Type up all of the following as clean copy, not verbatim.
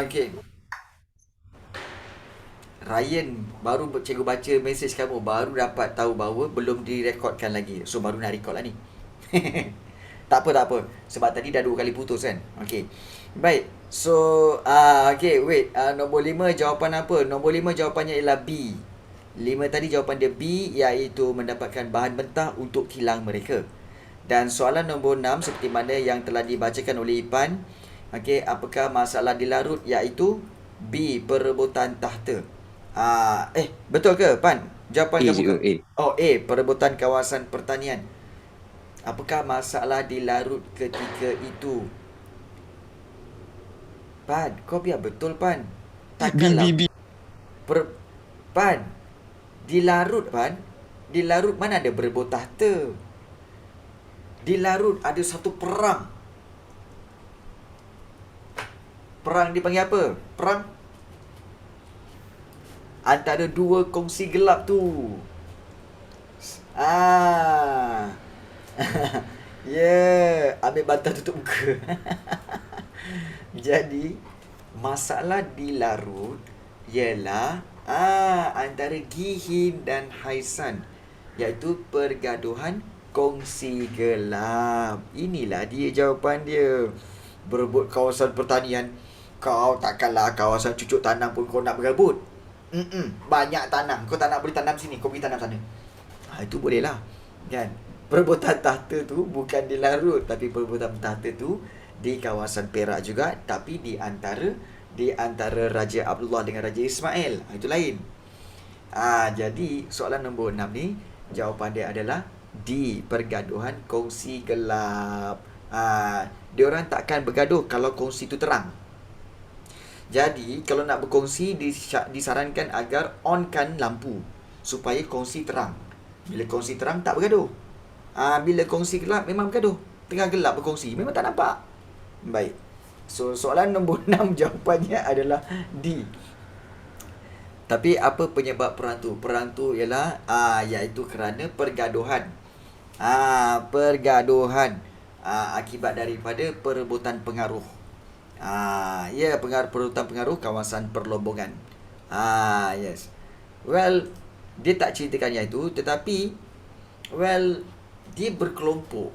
Okey. Ryan, baru cikgu baca mesej kamu, baru dapat tahu bahawa belum direkodkan lagi. So baru nak record lah ni. Tak apa, tak apa. Sebab tadi dah 2 kali putus kan. Okey. Baik. So, okey, wait. Nombor 5 jawapan apa? Nombor 5 jawapannya ialah B. 5 tadi jawapan dia B, iaitu mendapatkan bahan mentah untuk kilang mereka. Dan soalan nombor 6 seperti mana yang telah dibacakan oleh Ipan. Okey, apakah masalah dilarut, iaitu B, perebutan tahta. Betul ke Pan? Jawapan A kamu ke? juga A. Oh, A, perebutan kawasan pertanian. Apakah masalah dilarut ketika itu? Pan, kau biar betul Pan. B Takkanlah B B. per, Pan, dilarut Pan. Dilarut mana ada berebut tahta? Dilarut ada satu perang. Perang dipanggil apa? Perang antara dua kongsi gelap tu. Ah. Ya, ambil bantal tutup muka. Jadi, masalah dilarut ialah antara Gihin dan Haisan, iaitu pergaduhan kongsi gelap. Inilah dia jawapan dia. Berebut kawasan pertanian. Kau takkanlah kawasan cucuk tanam pun kau nak berebut. Banyak tanam. Kau tak nak boleh tanam sini, kau pergi tanam sana. Itu boleh lah. Kan? Perebutan tahta tu bukan di Larut, tapi perebutan tahta tu di kawasan Perak juga, tapi di antara Raja Abdullah dengan Raja Ismail. Itu lain. Jadi soalan nombor 6 ni jawapan dia adalah D, pergaduhan kongsi gelap. Dia orang takkan bergaduh kalau kongsi tu terang. Jadi kalau nak berkongsi disarankan agar onkan lampu supaya kongsi terang. Bila kongsi terang tak bergaduh. Bila kongsi gelap memang bergaduh. Tengah gelap berkongsi memang tak nampak. Baik. So soalan nombor 6 jawapannya adalah D. Tapi apa penyebab perang tu? Perang tu ialah iaitu kerana pergaduhan. Pergaduhan akibat daripada perebutan pengaruh. Perebutan pengaruh kawasan perlombongan. Yes. Well, dia tak ceritakan yang itu, tetapi dia berkelompok.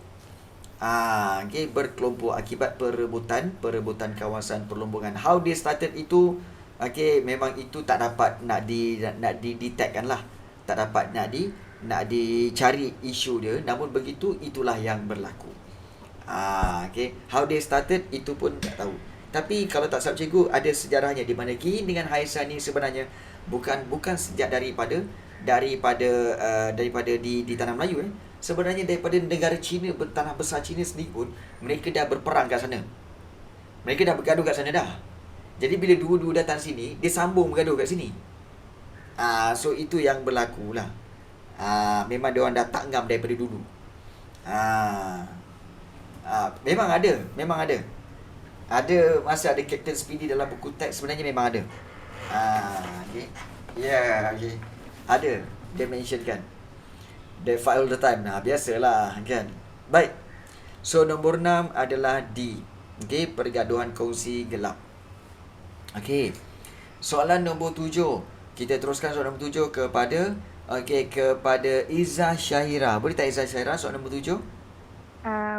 Okay, berkelompok akibat perebutan kawasan perlombongan. How they started itu, okay, memang itu tak dapat nak detectkan lah. Tak dapat nak dicari isu dia. Namun begitu, itulah yang berlaku. Okay, how they started itu pun tak tahu. Tapi kalau tak salah cikgu, ada sejarahnya di mana Gihin dengan Haisan ni sebenarnya bukan sejak daripada di tanah Melayu. Sebenarnya daripada negara China, tanah besar China sendiri pun mereka dah berperang kat sana. Mereka dah bergaduh kat sana dah. Jadi bila dua-dua datang sini, dia sambung bergaduh kat sini. So itu yang berlaku lah. Memang dia orang dah tak ngam daripada dulu. Memang ada. Masa ada Captain Speedy dalam buku teks sebenarnya memang ada. Okay. Okay. Ada. Dia mentionkan. They fight all the time. Biasalah kan. Baik. So nombor 6 adalah D. Okay, pergaduhan kongsi gelap. Okay. Soalan nombor 7. Kita teruskan soalan nombor 7 kepada Izzah Syahira. Boleh tak Izzah Syahira soalan nombor 7?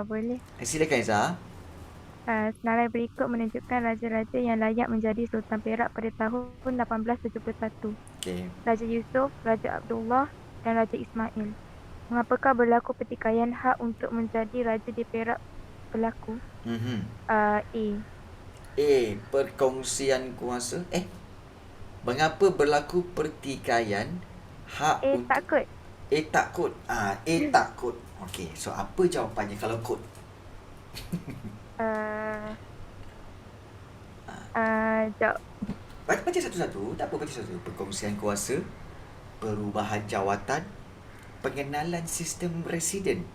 Boleh. Silakan Izzah. Senarai berikut menunjukkan raja-raja yang layak menjadi Sultan Perak pada tahun 1871. Okay. Raja Yusof, Raja Abdullah dan Raja Ismail. Mengapakah berlaku pertikaian hak untuk menjadi raja di Perak berlaku? A. Perkongsian kuasa. Mengapa berlaku pertikaian hak untuk... Takut. Takut. Takut. Okey, so apa jawapannya kalau kod? Jawab. Baca satu-satu. Tak apa, baca satu. Perkongsian kuasa, perubahan jawatan, pengenalan sistem residen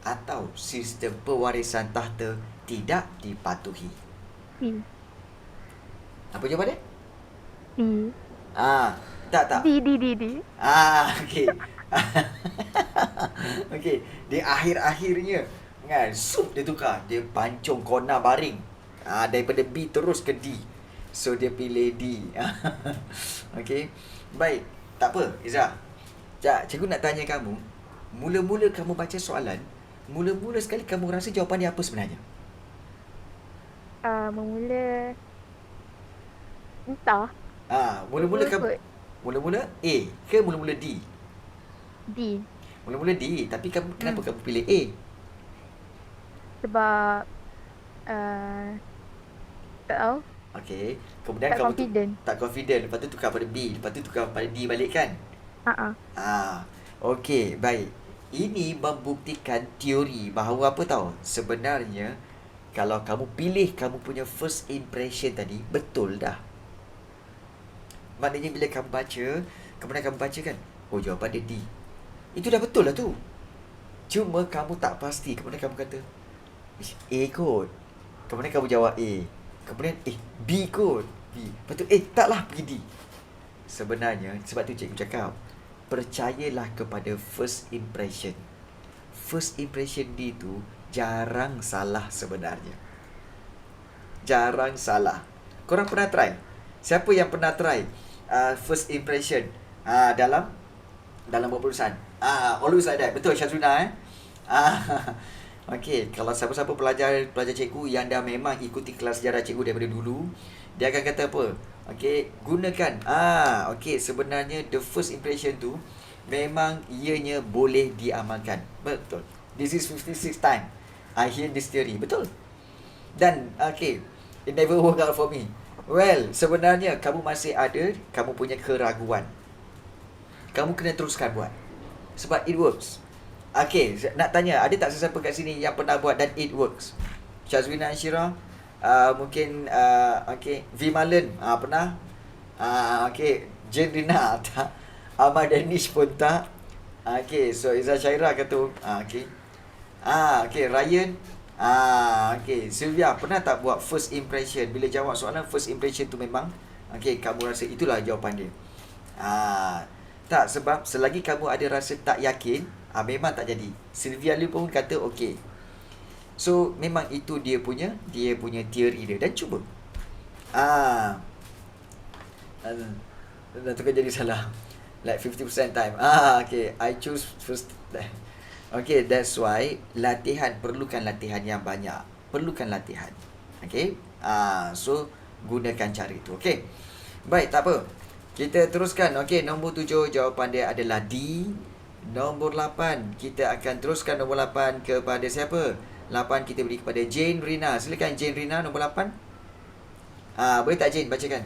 atau sistem pewarisan tahta tidak dipatuhi. C. Apa jawapan dia? D. Tak. D. Okey. Okey, di akhir-akhirnya kan, sup dia tukar. Dia pancung kona baring. Daripada B terus ke D. So dia pilih D. Okey. Baik. Tak apa, Izzah. Cikgu nak tanya kamu, mula-mula kamu baca soalan, mula-mula sekali kamu rasa jawapan dia apa sebenarnya? Memula entah. Mula-mula kamu Ikut mula-mula A ke mula-mula D? D. Mula-mula D, tapi kenapa kamu pilih A? Sebab tak tahu. Okey. Kemudian Tak kamu confident. tak confident, lepas tu tukar pada B, lepas tu tukar pada D balik kan? Okey, baik. Ini membuktikan teori bahawa apa tahu? Sebenarnya kalau kamu pilih kamu punya first impression tadi, betul dah. Maknanya bila kamu baca, kemudian kamu baca kan, oh jawapan dia D. Itu dah betul lah tu. Cuma kamu tak pasti, kemudian kamu kata A kot. Kemudian kamu jawab A. Kemudian B kot. B. Lepas tu taklah pergi D. Sebenarnya sebab tu cikgu cakap, percayalah kepada first impression. First impression D tu jarang salah sebenarnya. Jarang salah. Korang pernah try? Siapa yang pernah try first impression dalam berurusan? Always like that. Betul Syazrina Okey, kalau siapa-siapa pelajar cikgu yang dah memang ikuti kelas sejarah cikgu daripada dulu, dia akan kata apa? Okey, gunakan. Okey, sebenarnya the first impression tu memang ianya boleh diamalkan. Betul. This is 56 time I hear this theory. Betul. Dan okey, it never work out for me. Well, sebenarnya kamu masih ada kamu punya keraguan. Kamu kena teruskan buat. Sebab it works. Okey, nak tanya, ada tak sesiapa kat sini yang pernah buat dan it works? Syazwina Anshira, mungkin okey, V Malen pernah? Okey, Jane Rina tak? Ahmad Danish pun tak? Okey, so Izzah Syairah kata okey. Okey, Ryan. Okey, Sylvia pernah tak buat first impression? Bila jawab soalan first impression tu memang okey, kamu rasa itulah jawapan dia. Tak, sebab selagi kamu ada rasa tak yakin, memang tak jadi. Sylvia Liu pun kata okey. So memang itu dia punya teori dia. Dan cuba tukar jadi salah. Like 50% time. Okay, I choose first. Okay, that's why perlukan latihan yang banyak. Perlukan latihan. Okay. So gunakan cara itu. Okay. Baik, tak apa. Kita teruskan. Okay, nombor 7 jawapan dia adalah D. Nombor 8 kita akan teruskan nombor 8 kepada siapa? 8 kita beri kepada Jane Rina. Silakan Jane Rina nombor 8. Boleh tak Jane bacakan?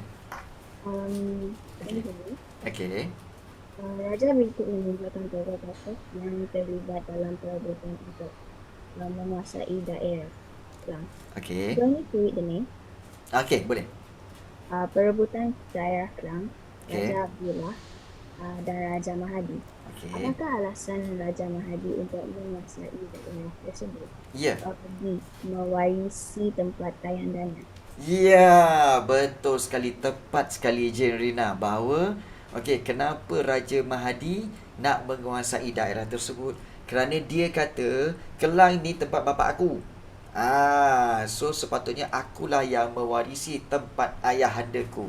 Okay. Raja berikut menunjukkan tokoh-tokoh yang terlibat dalam perebutan untuk menguasai daerah Kelang. Okay. Do you read the name? Okay, boleh. Perebutan daerah Kelang, Okay. Raja Abdullah dan Raja Mahadi. Okay. Apakah alasan Raja Mahadi untuk menguasai daerah tersebut? Ya. Mewarisi tempat Kayandana. Ya, betul sekali. Tepat sekali Jane Rina. Bahawa kenapa Raja Mahadi nak menguasai daerah tersebut? Kerana dia kata Kelang ni tempat bapa aku. So sepatutnya akulah yang mewarisi tempat ayahandaku.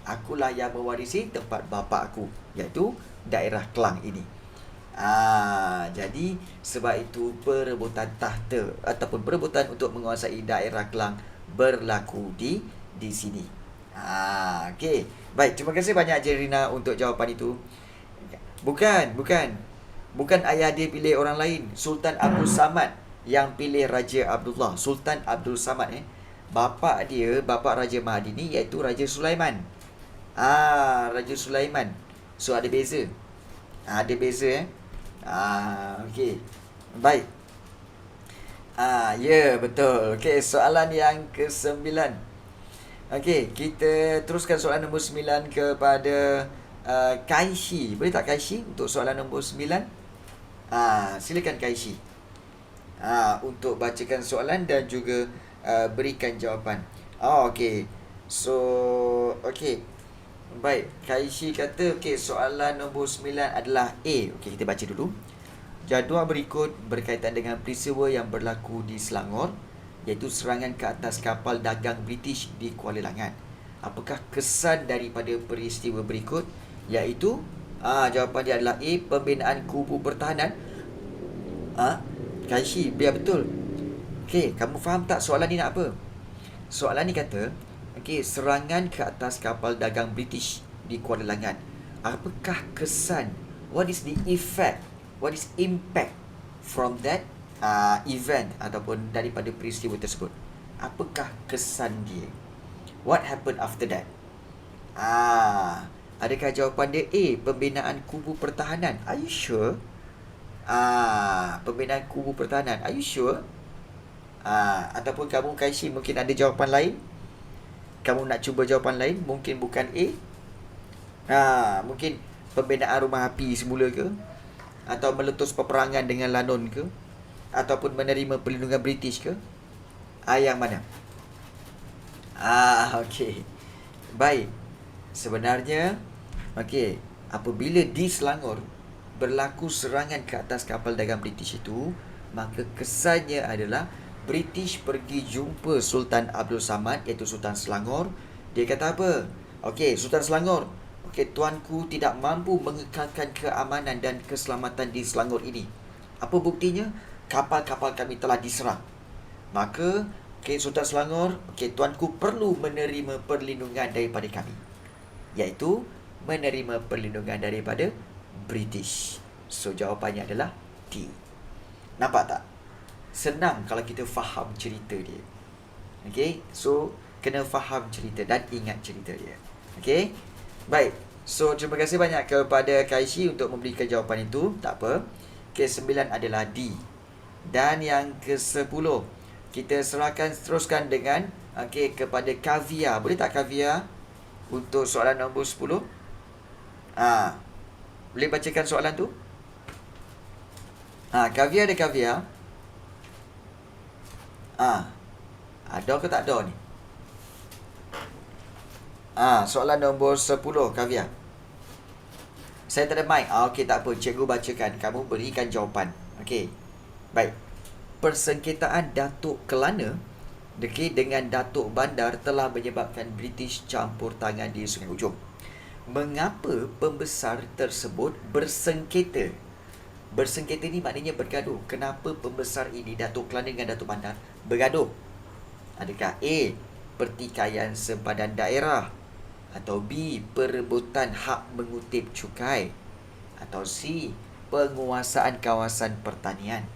Akulah yang mewarisi tempat bapa aku, iaitu daerah Kelang ini. Jadi sebab itu perebutan tahta ataupun perebutan untuk menguasai daerah Kelang berlaku di sini. Okey. Baik, terima kasih banyak Jerina untuk jawapan itu. Bukan ayah dia pilih orang lain. Sultan Abdul Samad yang pilih Raja Abdullah. Sultan Abdul Samad bapa Raja Mahdi ni iaitu Raja Sulaiman. Raja Sulaiman. So ada beza. Ada beza okey. Baik. Ya, betul. Okey, soalan yang ke-9. Okey, kita teruskan soalan nombor 9 kepada Kaishi. Boleh tak Kaishi untuk soalan nombor 9? Silakan Kaishi. Untuk bacakan soalan dan juga berikan jawapan. Okey. So, okey. Baik, Kaishi kata soalan nombor 9 adalah A. Okey, kita baca dulu. Jadual berikut berkaitan dengan peristiwa yang berlaku di Selangor, iaitu serangan ke atas kapal dagang British di Kuala Langat. Apakah kesan daripada peristiwa berikut? Iaitu jawapan dia adalah A, pembinaan kubu pertahanan. Kaishi, biar betul. Okey, kamu faham tak soalan ni nak apa? Soalan ni kata, serangan ke atas kapal dagang British di Kuala Langat. Apakah kesan? What is the effect? What is impact from that event ataupun daripada peristiwa tersebut? Apakah kesan dia? What happened after that? Adakah jawapan dia A, pembinaan kubu pertahanan? Are you sure? Pembinaan kubu pertahanan. Are you sure? Ataupun kamu, Kaishi, mungkin ada jawapan lain? Kamu nak cuba jawapan lain? Mungkin bukan A. Mungkin pembinaan rumah api semula ke? Atau meletus peperangan dengan Lanun ke? Ataupun menerima perlindungan British ke? Yang mana? Okey. Baik. Sebenarnya, apabila di Selangor berlaku serangan ke atas kapal dagang British itu, maka kesannya adalah British pergi jumpa Sultan Abdul Samad, iaitu Sultan Selangor. Dia kata apa? Sultan Selangor, tuanku tidak mampu mengekalkan keamanan dan keselamatan di Selangor ini. Apa buktinya? Kapal-kapal kami telah diserang. Maka, Sultan Selangor, tuanku perlu menerima perlindungan daripada kami, iaitu menerima perlindungan daripada British. So, jawapannya adalah D. Nampak tak? Senang kalau kita faham cerita dia. So, kena faham cerita dan ingat cerita dia. Baik. So, terima kasih banyak kepada Kaishi untuk memberikan jawapan itu. Tak apa. Ke-9 adalah D. Dan yang ke-10, kita teruskan dengan kepada Kavia. Boleh tak Kavia untuk soalan nombor 10? Boleh bacakan soalan tu? Kavia ada Kavia? Ada ke tak ada ni? Soalan nombor 10, Kavia. Saya tak ada mic. Tak apa. Cikgu bacakan. Kamu berikan jawapan. Baik. Persengketaan Datuk Kelana dengan Datuk Bandar telah menyebabkan British campur tangan di Sungai Hujung. Mengapa pembesar tersebut bersengketa? Bersengketa ni maknanya bergaduh. Kenapa pembesar ini, Datuk Kelana dengan Datuk Bandar, bergaduh? Adakah A, pertikaian sempadan daerah? Atau B, perebutan hak mengutip cukai? Atau C, penguasaan kawasan pertanian?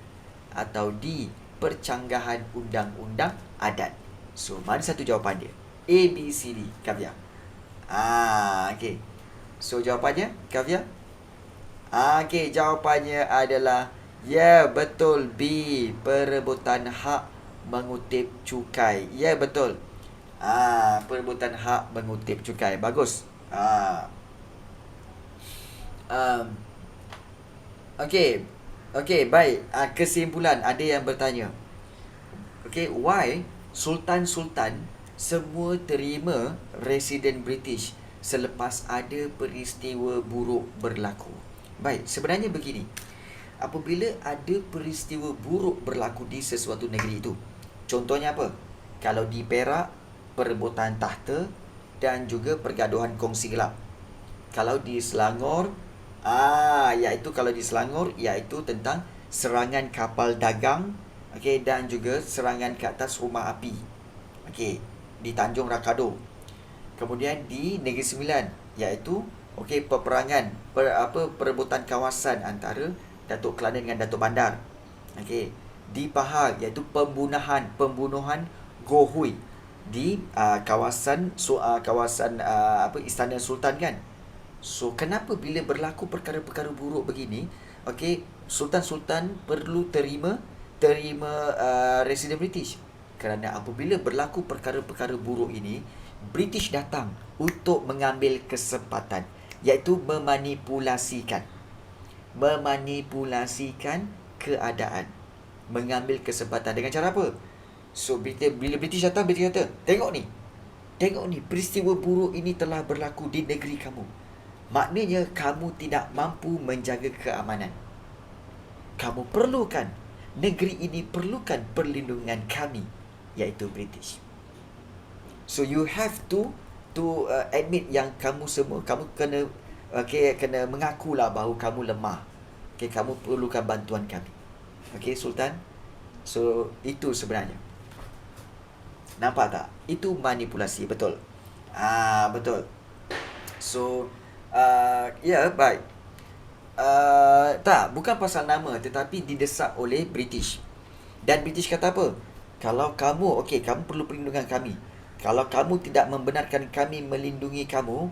Atau D, percanggahan undang-undang adat? So, mana satu jawapan dia? A, B, C, D. Kavia. So, jawapannya, Kavia? Jawapannya adalah betul, B, perebutan hak mengutip cukai. Betul. Perebutan hak mengutip cukai. Bagus. Baik. Kesimpulan, ada yang bertanya. Why Sultan-Sultan semua terima residen British selepas ada peristiwa buruk berlaku? Baik, sebenarnya begini. Apabila ada peristiwa buruk berlaku di sesuatu negeri itu, contohnya apa? Kalau di Perak, perebutan tahta dan juga pergaduhan kongsi gelap. Kalau di Selangor, iaitu tentang serangan kapal dagang, dan juga serangan ke atas rumah api, di Tanjung Rakado. Kemudian di Negeri Sembilan, iaitu peperangan, perebutan kawasan antara Datuk Kelana dengan Datuk Bandar. Di Pahang, iaitu pembunuhan Goh Hui di kawasan Istana Sultan kan. So, kenapa bila berlaku perkara-perkara buruk begini, Sultan-Sultan perlu terima residen British? Kerana apabila berlaku perkara-perkara buruk ini, British datang untuk mengambil kesempatan, iaitu memanipulasikan keadaan, mengambil kesempatan dengan cara apa? So, bila British datang, British kata, tengok ni, peristiwa buruk ini telah berlaku di negeri kamu. Maknanya kamu tidak mampu menjaga keamanan. Kamu perlukan, negeri ini perlukan perlindungan kami, iaitu British. So, you have to to admit yang kamu semua, kamu kena kena mengakulah bahawa kamu lemah. Kamu perlukan bantuan kami. Sultan. So itu sebenarnya. Nampak tak? Itu manipulasi, betul. Betul. So baik. Tak, bukan pasal nama, tetapi didesak oleh British. Dan British kata apa? Kalau kamu, kamu perlu perlindungan kami. Kalau kamu tidak membenarkan kami melindungi kamu,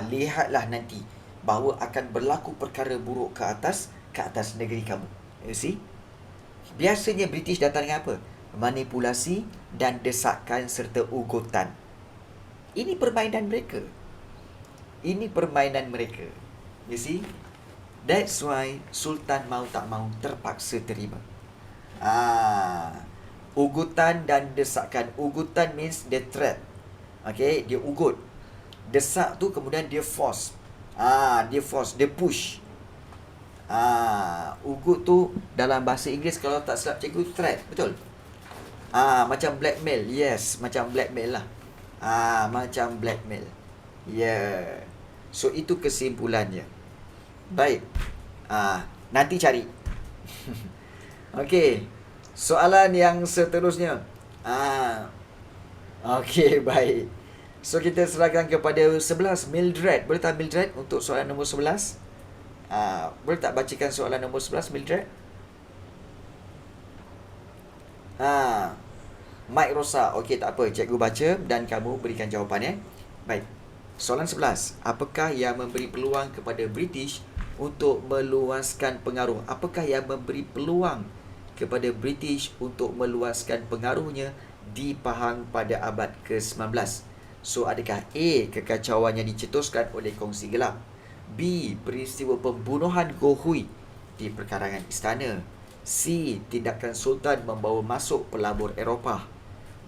lihatlah nanti bahawa akan berlaku perkara buruk ke atas negeri kamu. You see? Biasanya British datang dengan apa? Manipulasi dan desakan serta ugutan. Ini permainan mereka. You see? That's why Sultan mau tak mau terpaksa terima. Ugutan dan desakan. Ugutan means the threat. Dia ugut. Desak tu kemudian dia force. Dia push. Ugut tu dalam bahasa Inggeris kalau tak silap cikgu, threat, betul? Macam blackmail. Yes, macam blackmail lah. Macam blackmail. Yeah. So itu kesimpulannya. Baik. Nanti cari. Soalan yang seterusnya. Baik. So kita serahkan kepada 11 Mildred. Boleh tak Mildred untuk soalan nombor 11? Boleh tak bacakan soalan nombor 11 Mildred? Mike Rosa. Tak apa, cikgu baca dan kamu berikan jawapannya. Baik. Soalan 11. Apakah yang memberi peluang kepada British untuk meluaskan pengaruh? Apakah yang memberi peluang kepada British untuk meluaskan pengaruhnya di Pahang pada abad ke-19? So, adakah A. Kekacauan yang dicetuskan oleh kongsi gelap? B. Peristiwa pembunuhan Go Hui di perkarangan istana? C. Tindakan Sultan membawa masuk pelabur Eropah?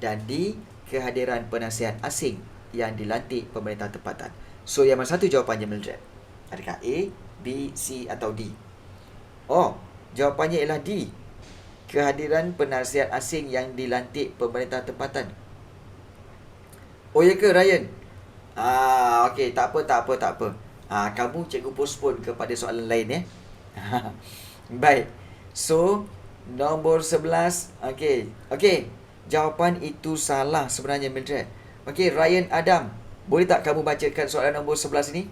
Dan D. Kehadiran penasihat asing yang dilantik pemerintah tempatan? So, yang mana satu jawapannya, Mildred? Adakah A, B, C atau D? Jawapannya ialah D. Kehadiran penasihat asing yang dilantik pemerintah tempatan. Ya ke, Ryan? Tak apa. Kamu cikgu postpone kepada soalan lain, ya. Baik. So, nombor 11. Jawapan itu salah sebenarnya, Mildred. Ryan Adam, boleh tak kamu bacakan soalan nombor 11 ini?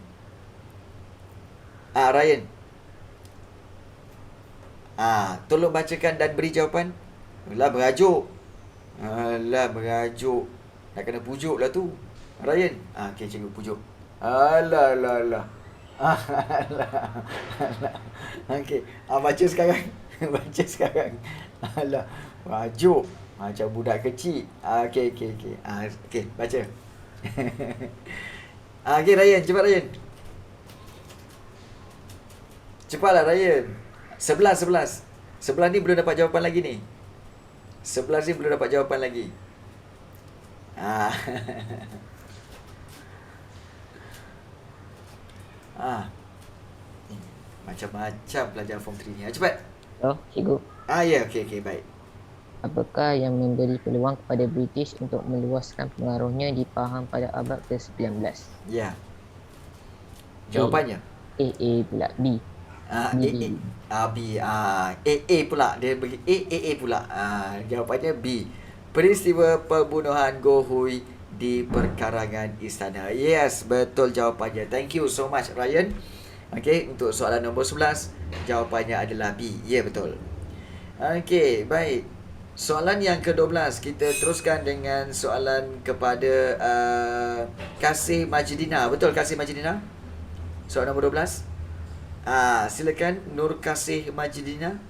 Ryan. Tolong bacakan dan beri jawapan. Berajuk. Nak kena pujuk lah tu, Ryan. Cikgu pujuk. Alah. Baca sekarang. Alah, berajuk macam budak kecil. Baca. Ryan, cepat Ryan. Cepatlah Ryan. 11 ni belum dapat jawapan lagi ni. 11 ni belum dapat jawapan lagi. Macam-macam pelajar form 3 ni. Cepat. Cikgu. Okey, baik. Apakah yang memberi peluang kepada British untuk meluaskan pengaruhnya di Pahang pada abad ke-19? Ya. Jawapannya? A pula. B. B. A pula. Dia bagi A pula. Jawapannya B. Peristiwa pembunuhan Go Hui di perkarangan istana. Yes, betul jawapannya. Thank you so much, Ryan. Untuk soalan nombor 11, jawapannya adalah B. Ya, betul. Baik. Soalan yang ke-12, kita teruskan dengan soalan kepada Kasih Majidina. Betul, Kasih Majidina? Soalan nombor 12. Silakan Nur Kasih Majidina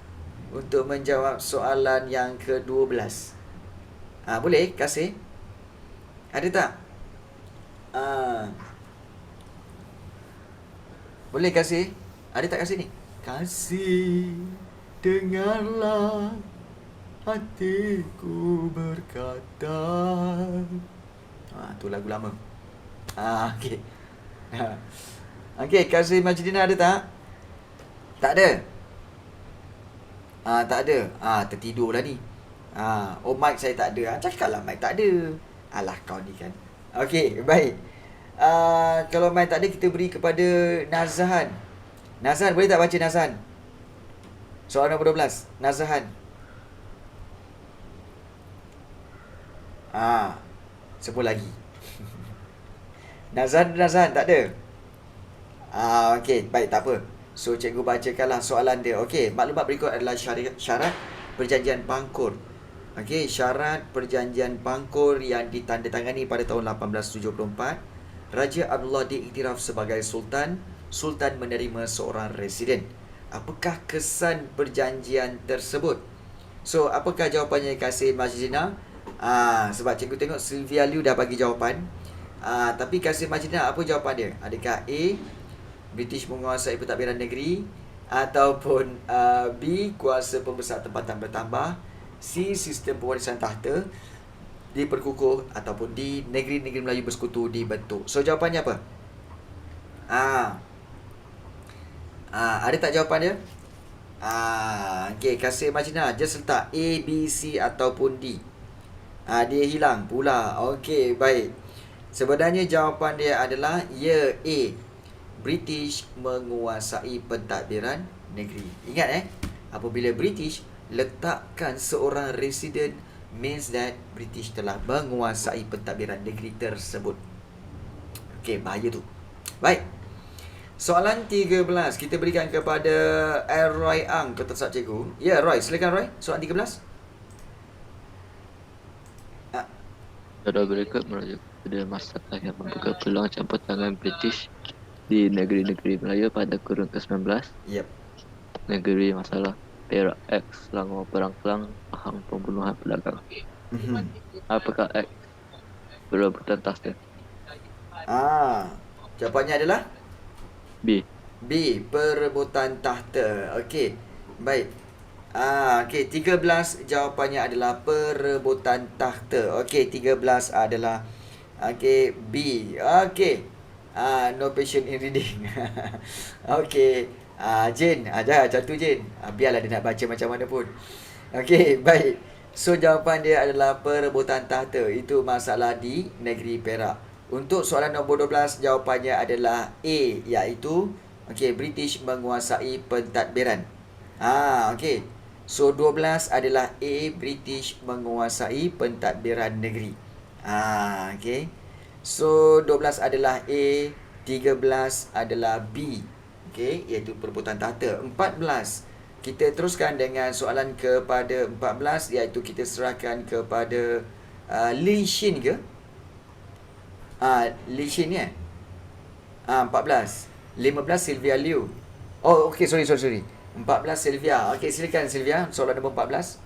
untuk menjawab soalan yang ke-12. Boleh, Kasih? Ada tak? Boleh, Kasih? Ada tak Kasih ni? Kasih, dengarlah hatiku berkata. Tu lagu lama. Kasih Majidina ada tak? Tak ada? Tak ada. Tertidur lah ni. Mic saya tak ada. Cakaplah mic tak ada. Alah, kau ni kan. Baik. Kalau main tak ada, kita beri kepada Nazahan. Nazahan, boleh tak baca Nazahan? Soalan nombor 12. Nazahan. Sebut lagi. Nazahan tak ada. Okey, baik, tak apa. So cikgu bacakanlah soalan dia. Okey, maklumat berikut adalah syarat perjanjian Pangkor. Okey, syarat perjanjian Pangkor yang ditandatangani pada tahun 1874. Raja Abdullah diiktiraf sebagai sultan. Sultan menerima seorang residen. Apakah kesan perjanjian tersebut? So, apakah jawapannya Kasih Majidina? Sebab cikgu tengok Sylvia Liu dah bagi jawapan. Tapi Kasih Majidina, apa jawapan dia? Adakah A, British menguasai pentadbiran negeri, ataupun B, kuasa pembesar tempatan bertambah, C, sistem pewarisan tahta diperkukuh, ataupun D, negeri-negeri Melayu bersekutu dibentuk. So jawapannya apa? Ada tak jawapan dia? Okey, Kasih Majina, just letak A, B, C ataupun D. Dia hilang pula. Okey, baik. Sebenarnya jawapan dia adalah ya, A, British menguasai pentadbiran negeri. Ingat apabila British letakkan seorang resident, means that British telah menguasai pentadbiran negeri tersebut. Okey, bahaya tu. Baik. Soalan 13 kita berikan kepada Roy Ang, ketua sat cikgu. Ya, Roy, silakan Roy. Soalan 13. Pada berikut merujuk pada masalah yang membuka peluang campur tangan British di negeri-negeri Melayu pada kurun ke-19. Yep. Negeri masalah Perak X, Selangor Perang Kelang, Pahang pembunuhan pedagang. Apakah X? Perebutan tahta. Jawapannya adalah B. B, perebutan tahta. Okey. Baik. Okey, 13 jawapannya adalah perebutan tahta. Okey, 13 adalah B. Okey. No patient in reading. Okey. Jane, macam tu Jane. Biarlah dia nak baca macam mana pun. Okey, baik. So jawapan dia adalah perebutan tahta. Itu masalah di negeri Perak. Untuk soalan nombor 12, jawapannya adalah A, iaitu British menguasai pentadbiran. Okey. So 12 adalah A, British menguasai pentadbiran negeri. Okey. So 12 adalah A, 13 adalah B. Okey, iaitu perebutan tahta. 14. Kita teruskan dengan soalan kepada 14, iaitu kita serahkan kepada Li Xin ke? Li Xin 14. 15 Sylvia Liu. Oh, okey, sorry. 14 Sylvia. Okey, silakan Sylvia, soalan nombor 14.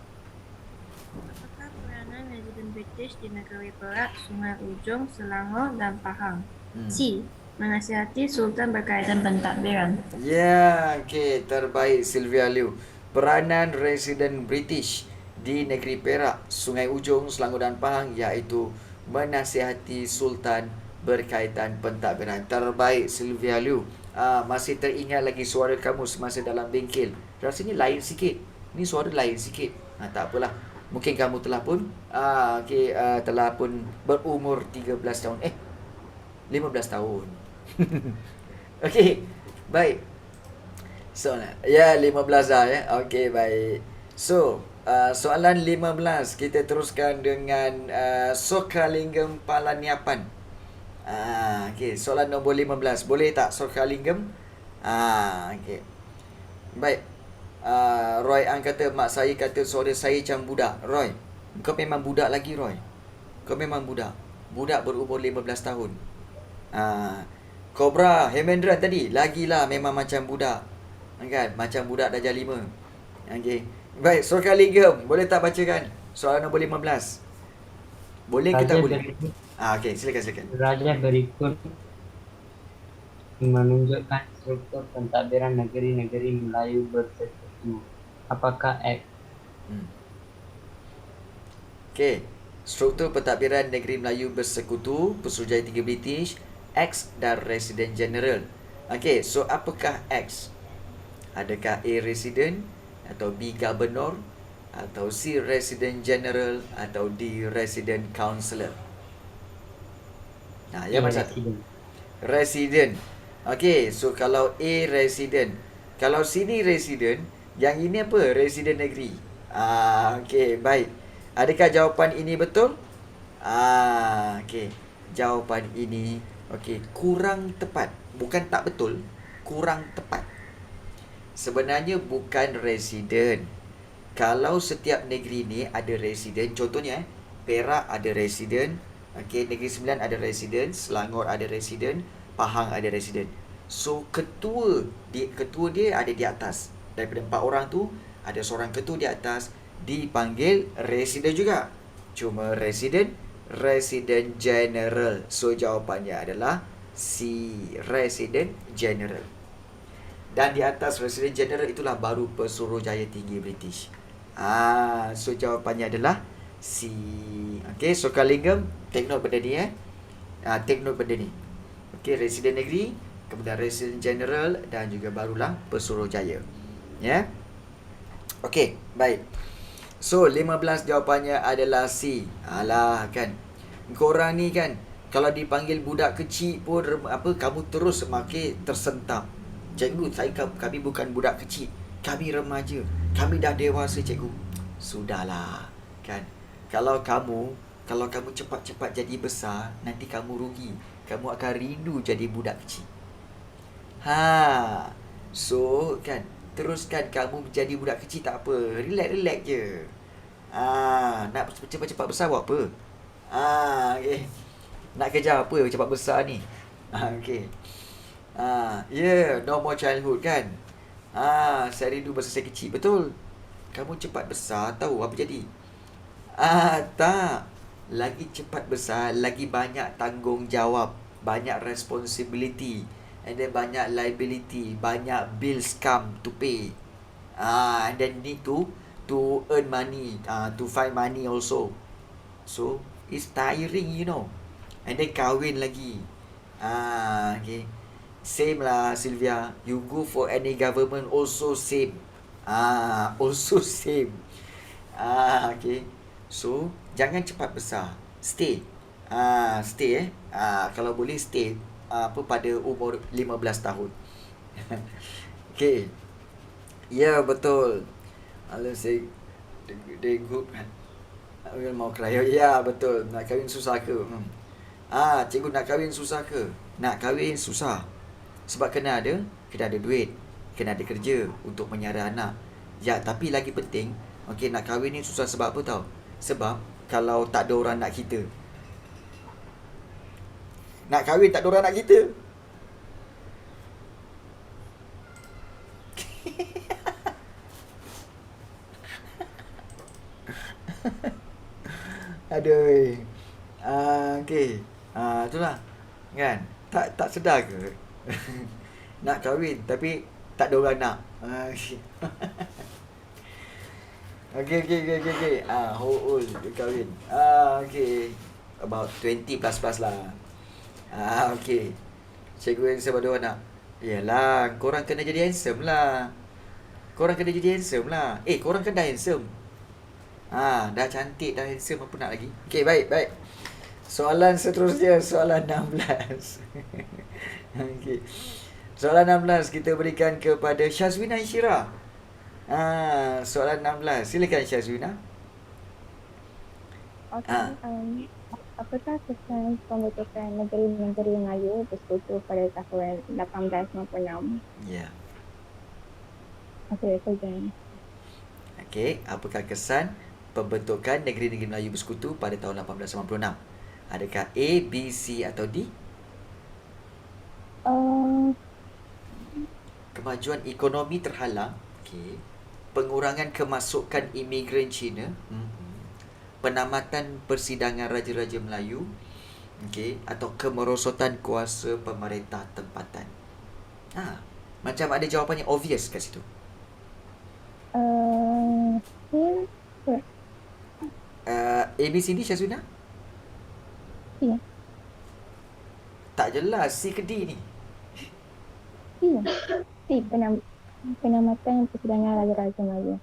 Apakah peranan residen British di negeri Perak, Sungai Ujong, Selangor dan Pahang? C. Menasihati Sultan berkaitan pentadbiran. Okey, terbaik Sylvia Liu. Peranan residen British di negeri Perak, Sungai Ujong, Selangor dan Pahang iaitu menasihati Sultan berkaitan pentadbiran. Terbaik Sylvia Liu. Masih teringat lagi suara kamu semasa dalam bengkel. Rasanya lain sikit. Ni suara lain sikit. Tak apalah. Mungkin kamu telah pun telah pun berumur 13 tahun. 15 tahun. Okey. Baik. So, 15 dah Okey, baik. So, soalan 15 kita teruskan dengan Sokalingam Palaniapan. Okey, soalan nombor 15. Boleh tak Sokalingam? Okey. Baik. Roy Ang kata, mak saya kata suara saya macam budak. Roy, kau memang budak lagi Roy. Kau memang budak. Budak berumur 15 tahun. Cobra Hemendran tadi lagilah memang macam budak. Kan? Macam budak darjah 5. Okey. Baik, Sokalingam, boleh tak bacakan soalan nombor 15? Boleh ke tak boleh? Okey, silakan. Raja berikut menunjukkan struktur pentadbiran negeri-negeri Melayu bersekutu. Apakah X? Okey. Struktur pentadbiran negeri Melayu bersekutu, Pesuruhjaya 3 British, X dan Residen General. Okey, so apakah X? Adakah A, Residen, atau B, Governor, atau C, Residen General, atau D, Residen Councillor? Yang mana satu? resident. Okey, so kalau A resident. Kalau sini resident, yang ini apa? Resident negeri. Okey, baik. Adakah jawapan ini betul? Okey. Jawapan ini okey, kurang tepat. Bukan tak betul, kurang tepat. Sebenarnya bukan resident. Kalau setiap negeri ni ada resident, contohnya Perak ada resident, okey, Negeri Sembilan ada resident, Selangor ada resident, Pahang ada resident. So ketua dia ada di atas. Daripada 4 orang tu ada seorang ketua di atas dipanggil resident juga. Cuma resident general. So jawapannya adalah C, resident general. Dan di atas resident general itulah baru Pesuruhjaya Tinggi British. So jawapannya adalah C. Okey, Sokalingam, take note benda ni take note benda ni. Okey, resident negeri, kemudian resident general dan juga barulah Pesuruhjaya. Ya. Okey, baik. So 15 jawapannya adalah C. Alah kan. Korang ni kan kalau dipanggil budak kecil pun kamu terus tersentak. Cikgu, kami bukan budak kecil. Kami remaja. Kami dah dewasa, cikgu. Sudahlah, kan. Kalau kamu cepat-cepat jadi besar, nanti kamu rugi. Kamu akan rindu jadi budak kecil. So kan, teruskan kamu jadi budak kecil tak apa. Relax je. Nak cepat-cepat besar buat apa? Okay. Nak kejar apa cepat besar ni? Okay. No more childhood kan. Saya rindu masa saya kecil. Betul. Kamu cepat besar, tahu apa jadi? Tak. Lagi cepat besar, lagi banyak tanggungjawab, banyak responsibility, and then banyak liability, banyak bills come to pay. And then need to earn money, to find money also. So it's tiring, you know. And then kahwin lagi. Okay. Same lah, Sylvia. You go for any government also same. Also same. Okay. So jangan cepat besar. Stay. Stay kalau boleh stay pada umur 15 tahun. Okay. Ya, betul. Alah saya they good kan. Mau keraya. Ya, betul. Nak kahwin susah ke? Cikgu, nak kahwin susah ke? Nak kahwin susah. Sebab kena ada duit, kena ada kerja untuk menyara anak. Ya, tapi lagi penting, okey, nak kahwin ni susah sebab apa tahu? Sebab kalau tak ada orang nak kita. Nak kahwin tak ada orang nak kita. Aduh. Okey. Itulah. Kan? Tak sedar ke? Nak kahwin tapi tak ada orang nak. Okay. How old you kahwin? Okay. About 20 plus lah. Okay. Cikgu handsome ada orang nak? Yalah, korang kena jadi handsome lah. Korang kan dah handsome. Dah cantik, dah handsome, apa nak lagi? Okay, baik. Soalan seterusnya, soalan 16. Okay. Soalan 16 kita berikan kepada Syazwina Insyirah. Soalan 16. Silakan Syazwina. Okey. Apakah kesan pembentukan negeri-negeri Melayu bersekutu pada tahun 1896? Ya. Okey, kesan. Okey, apakah kesan pembentukan negeri-negeri Melayu bersekutu pada tahun 1896? Adakah A, B, C atau D? Kemajuan ekonomi terhalang. Okey. Pengurangan kemasukan imigran Cina. Penamatan persidangan Raja-Raja Melayu. Okey. Atau kemerosotan kuasa pemerintah tempatan. Macam ada jawapannya obvious kat situ. A, B, C, D, Syazwina? Ya. Tak jelas C ke D ni. Ya. Penamatan persidangan Raja-Raja Melayu.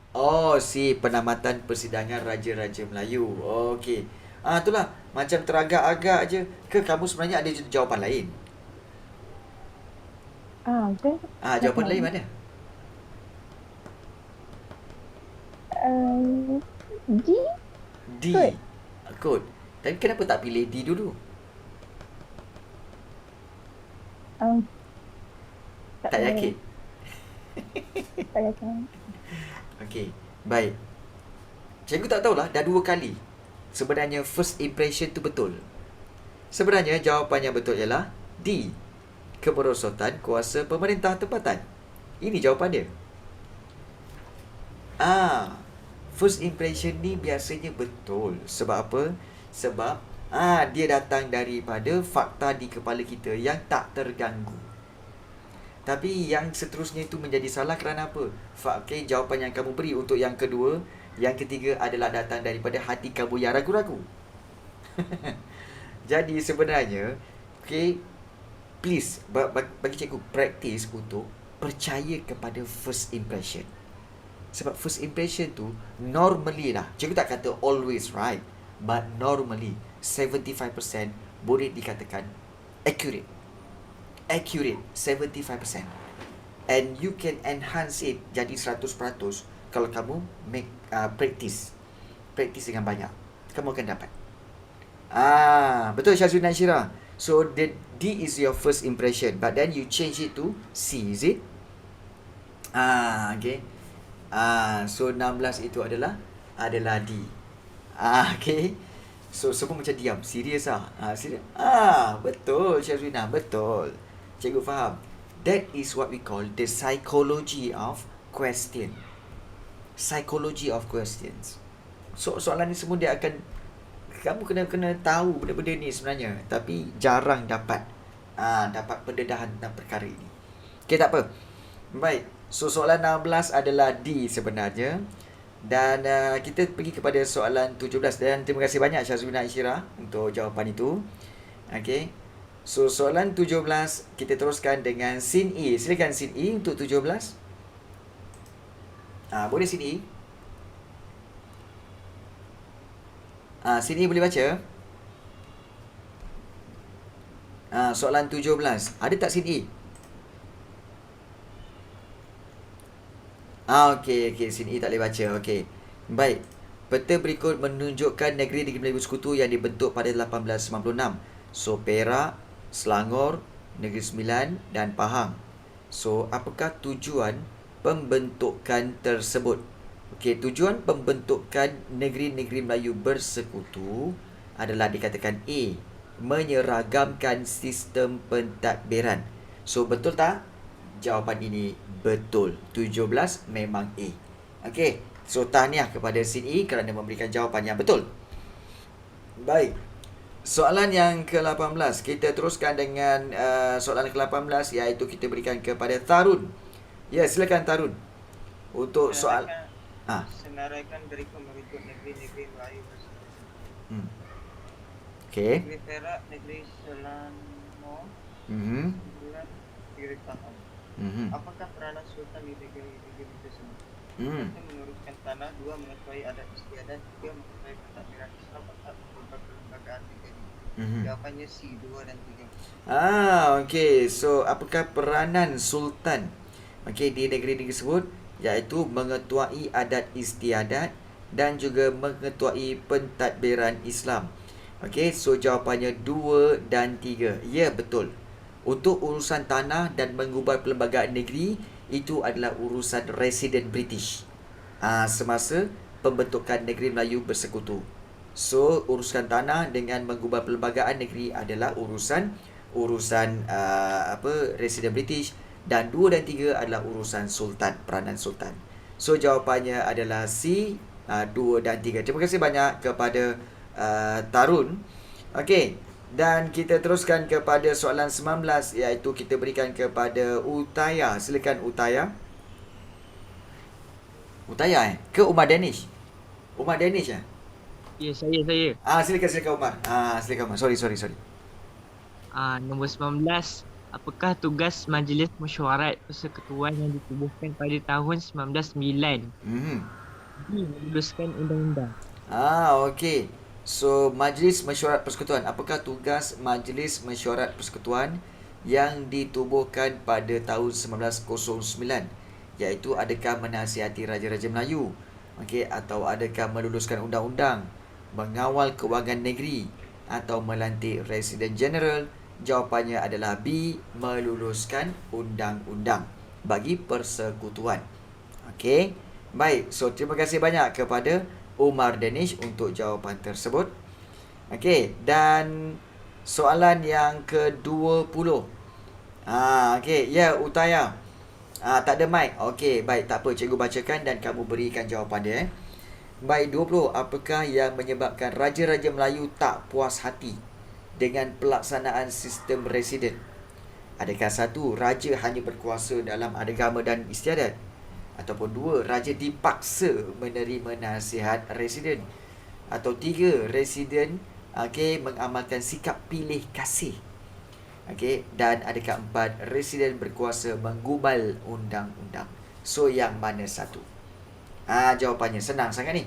C, penamatan persidangan Raja-Raja Melayu. Okey. Itulah, macam teragak-agak je. Ke kamu sebenarnya ada jawapan lain? Ke Jawapan lain mana? D. D. Kod. Tapi kenapa tak pilih D dulu? Tak yakin? Tak yakin. Okey, baik. Cikgu tak tahulah, dah 2 kali. Sebenarnya first impression tu betul. Sebenarnya jawapan yang betul ialah D. Kemerosotan kuasa pemerintah tempatan. Ini jawapan dia. First impression ni biasanya betul. Sebab apa? Sebab dia datang daripada fakta di kepala kita yang tak terganggu. Tapi yang seterusnya itu menjadi salah kerana apa? Okay, jawapan yang kamu beri untuk yang kedua, yang ketiga adalah datang daripada hati kamu yang ragu-ragu. Jadi sebenarnya, okay, please bagi cikgu practice untuk percaya kepada first impression. Sebab first impression tu normally lah, cikgu tak kata always right, but normally 75% boleh dikatakan accurate. Accurate 75%. And you can enhance it jadi 100% kalau kamu make practice. Practice dengan banyak, kamu akan dapat. Betul Syazwina Syirah. So the D is your first impression, but then you change it to C, is it? Okay. So 16 itu adalah D. Okay. So semua macam diam, serius serius. Betul Syazwina, betul. Cikgu faham. That is what we call the psychology of question. Psychology of questions. So soalan ni semua dia akan, kamu kena tahu benda-benda ni sebenarnya, tapi jarang dapat pendedahan tentang perkara ini. Okay, tak apa. Baik. So soalan 16 adalah D sebenarnya. Dan kita pergi kepada soalan 17. Dan terima kasih banyak Syazwina Isyirah untuk jawapan itu. Okay. So soalan 17 kita teruskan dengan scene E. Silakan scene E untuk 17. Boleh scene E? Scene E boleh baca? Soalan 17. Ada tak scene E? Okey, scene E tak boleh baca. Okey. Baik. Peta berikut menunjukkan negeri-negeri Melayu Sekutu yang dibentuk pada 1896. So Perak, Selangor, Negeri Sembilan dan Pahang. So, apakah tujuan pembentukan tersebut? Okey, tujuan pembentukan negeri-negeri Melayu bersekutu adalah dikatakan A, menyeragamkan sistem pentadbiran. So, betul tak? Jawapan ini betul. 17 memang A. Okey, so tahniah kepada Sin E kerana memberikan jawapan yang betul. Baik. Soalan yang ke-18, kita teruskan dengan soalan ke-18, iaitu kita berikan kepada Tarun. Ya, silakan Tarun. Untuk soal senaraikan berikut merujuk negeri-negeri Melayu bersekutu. Okey. Negeri Perak, negeri Selangor, negeri Pahang. Apakah peranan sultan di negeri-negeri tersebut? 1. Menguruskan tanah, 2. Mengetahui adat istiadat, 3. Mengetahui pentadbiran Islam, 4. Perlembagaan negeri. Jawapannya C, 2 dan 3. Okey. So, apakah peranan sultan di negeri-negeri tersebut? Iaitu mengetuai adat istiadat dan juga mengetuai pentadbiran Islam. Okey, so jawapannya 2 dan 3. Ya, betul. Untuk urusan tanah dan mengubah perlembagaan negeri, itu adalah urusan residen British semasa pembentukan negeri Melayu bersekutu. So, urusan tanah dengan mengubah perlembagaan negeri adalah urusan residen British, dan 2 dan 3 adalah urusan sultan, peranan sultan. So, jawapannya adalah C, 2 dan 3. Terima kasih banyak kepada Tarun. Okey, dan kita teruskan kepada soalan 19, iaitu kita berikan kepada Utaya. Silakan Utaya. Utaya ke Umar Danish? Umar Danish Ya, saya. Silakan Umar. Silakan Umar. Sorry. Nombor 19. Apakah tugas Majlis Mesyuarat Persekutuan yang ditubuhkan pada tahun 1909? Meluluskan undang-undang. Okey. So, Majlis Mesyuarat Persekutuan. Apakah tugas Majlis Mesyuarat Persekutuan yang ditubuhkan pada tahun 1909, iaitu adakah menasihati Raja-Raja Melayu, okey, atau adakah meluluskan undang-undang, mengawal kewangan negeri, atau melantik Residen Jeneral? Jawapannya adalah B, meluluskan undang-undang bagi persekutuan. Okey, baik. So, terima kasih banyak kepada Umar Danish untuk jawapan tersebut. Okey, dan soalan yang ke-20. Okey, ya, Utaya. Tak ada mic. Okey, baik, tak apa, cikgu bacakan dan kamu berikan jawapan dia. Baik, 20. Apakah yang menyebabkan Raja-Raja Melayu tak puas hati dengan pelaksanaan sistem residen? Adakah 1, raja hanya berkuasa dalam agama dan istiadat? Ataupun 2, raja dipaksa menerima nasihat residen? Atau 3, residen mengamalkan sikap pilih kasih? Dan adakah 4, residen berkuasa menggubal undang-undang? So, yang mana satu? Jawapannya senang sangat ni.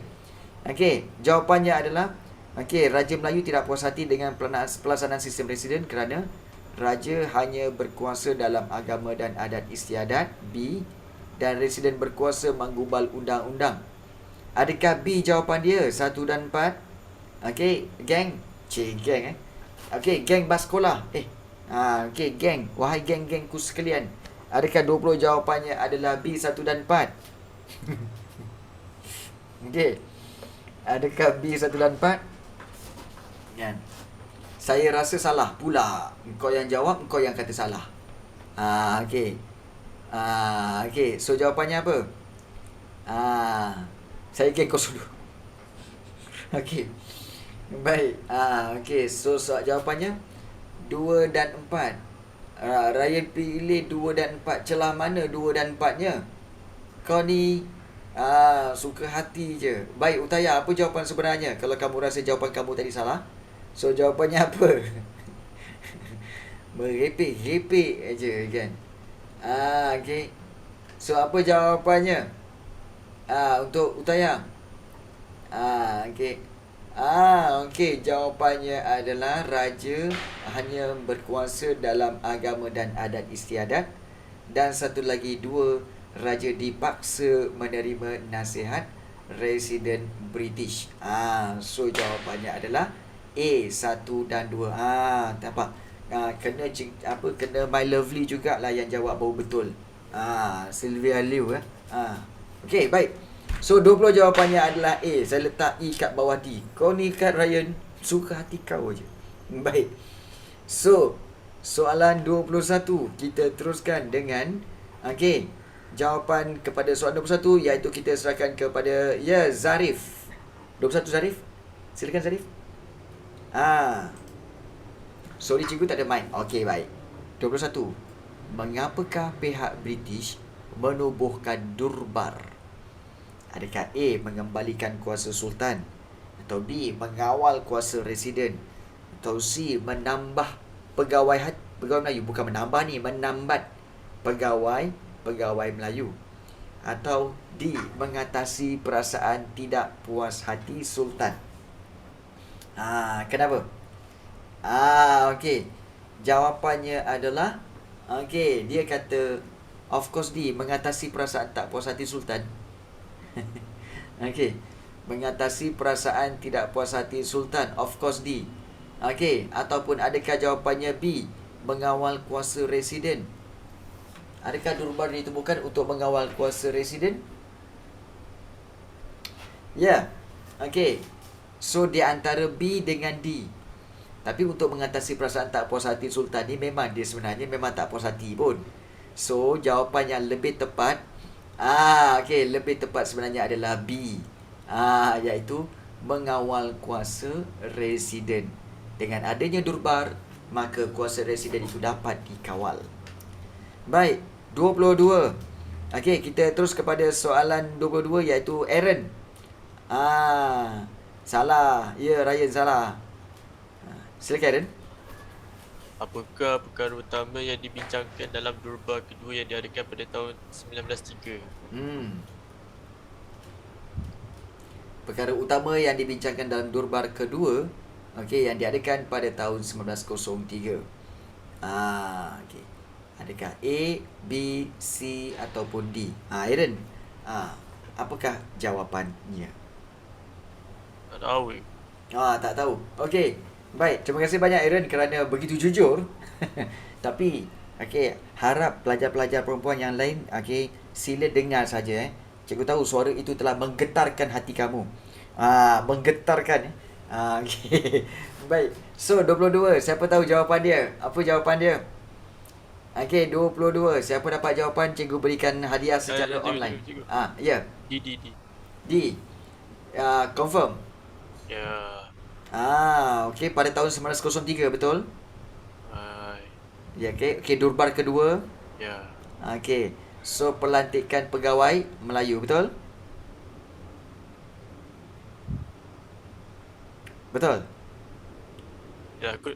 Jawapannya adalah Raja Melayu tidak puas hati dengan pelaksanaan sistem residen kerana raja hanya berkuasa dalam agama dan adat istiadat. B, dan residen berkuasa menggubal undang-undang. Adakah B jawapan dia? 1 dan 4. Geng. Geng geng bas sekolah. Geng. Wahai geng-gengku sekalian. Adakah 20 jawapannya adalah B, 1 dan 4? Adakah B, 1 dan 4? Kan? Saya rasa salah pula. Engkau yang jawab, engkau yang kata salah. So jawapannya apa? Saya kira kau dulu. Baik. So jawapannya 2 dan 4. Ryan pilih 2 dan 4. Celah mana 2 dan 4-nya? Kau ni suka hati je. Baik, Utaya, apa jawapan sebenarnya? Kalau kamu rasa jawapan kamu tadi salah, so jawapannya apa? Merepek-repek aja kan. So apa jawapannya? Untuk Utaya. Jawapannya adalah raja hanya berkuasa dalam agama dan adat istiadat. Dan satu lagi, 2, raja dipaksa menerima nasihat residen British. So jawapannya adalah A, 1 dan 2. Nampak? Kena My Lovely jugalah yang jawab baru betul. Sylvia Liu. Okey, baik. So 20 jawapannya adalah A. Saya letak E kat bawah D. Kau ni kat Ryan, suka hati kau je. Baik. So soalan 21, kita teruskan dengan jawapan kepada soalan 21, iaitu kita serahkan kepada Zarif. 21 Zarif. Silakan Zarif. Sorry cikgu, tak ada mic. Okey, baik. 21. Mengapakah pihak British menubuhkan Durbar? Adakah A, mengembalikan kuasa sultan, atau B, mengawal kuasa residen, atau C, menambah pegawai Melayu, bukan menambah ni, menambat pegawai Melayu, atau D, mengatasi perasaan tidak puas hati sultan? Kenapa? Jawapannya adalah dia kata of course D, mengatasi perasaan tak puas hati sultan. Mengatasi perasaan tidak puas hati sultan, of course D. Ataupun adakah jawapannya B, mengawal kuasa residen? Adakah Durbar ditubuhkan untuk mengawal kuasa residen? So di antara B dengan D. Tapi untuk mengatasi perasaan tak puas hati sultan ni, memang dia sebenarnya memang tak puas hati pun. So jawapan yang lebih tepat, lebih tepat sebenarnya adalah B, iaitu mengawal kuasa residen. Dengan adanya Durbar, maka kuasa residen itu dapat dikawal. Baik, 22. Kita terus kepada soalan 22, iaitu Aaron. Salah. Ya, Ryan salah. Silakan Aaron. Apakah perkara utama yang dibincangkan dalam Durbar kedua yang diadakan pada tahun 1903? Perkara utama yang dibincangkan dalam Durbar kedua, yang diadakan pada tahun 1903. Okey. Adakah A, B, C ataupun D? Aaron. Apakah jawapannya? Tak tahu. Tak tahu. Okey. Baik, terima kasih banyak Aaron kerana begitu jujur. Tapi okey, harap pelajar-pelajar perempuan yang lain sila dengar saja Cikgu tahu suara itu telah menggetarkan hati kamu. Menggetarkan. Okey. Baik. So 22, siapa tahu jawapan dia? Apa jawapan dia? Okey, 22. Siapa dapat jawapan, cikgu berikan hadiah secara online. Cikgu. Ya. D. D. Confirm. Ya. Okey, pada tahun 1903 betul? Ya, okey, Durbar kedua. Ya. Okey. So pelantikan pegawai Melayu, betul? Betul? Ya, aku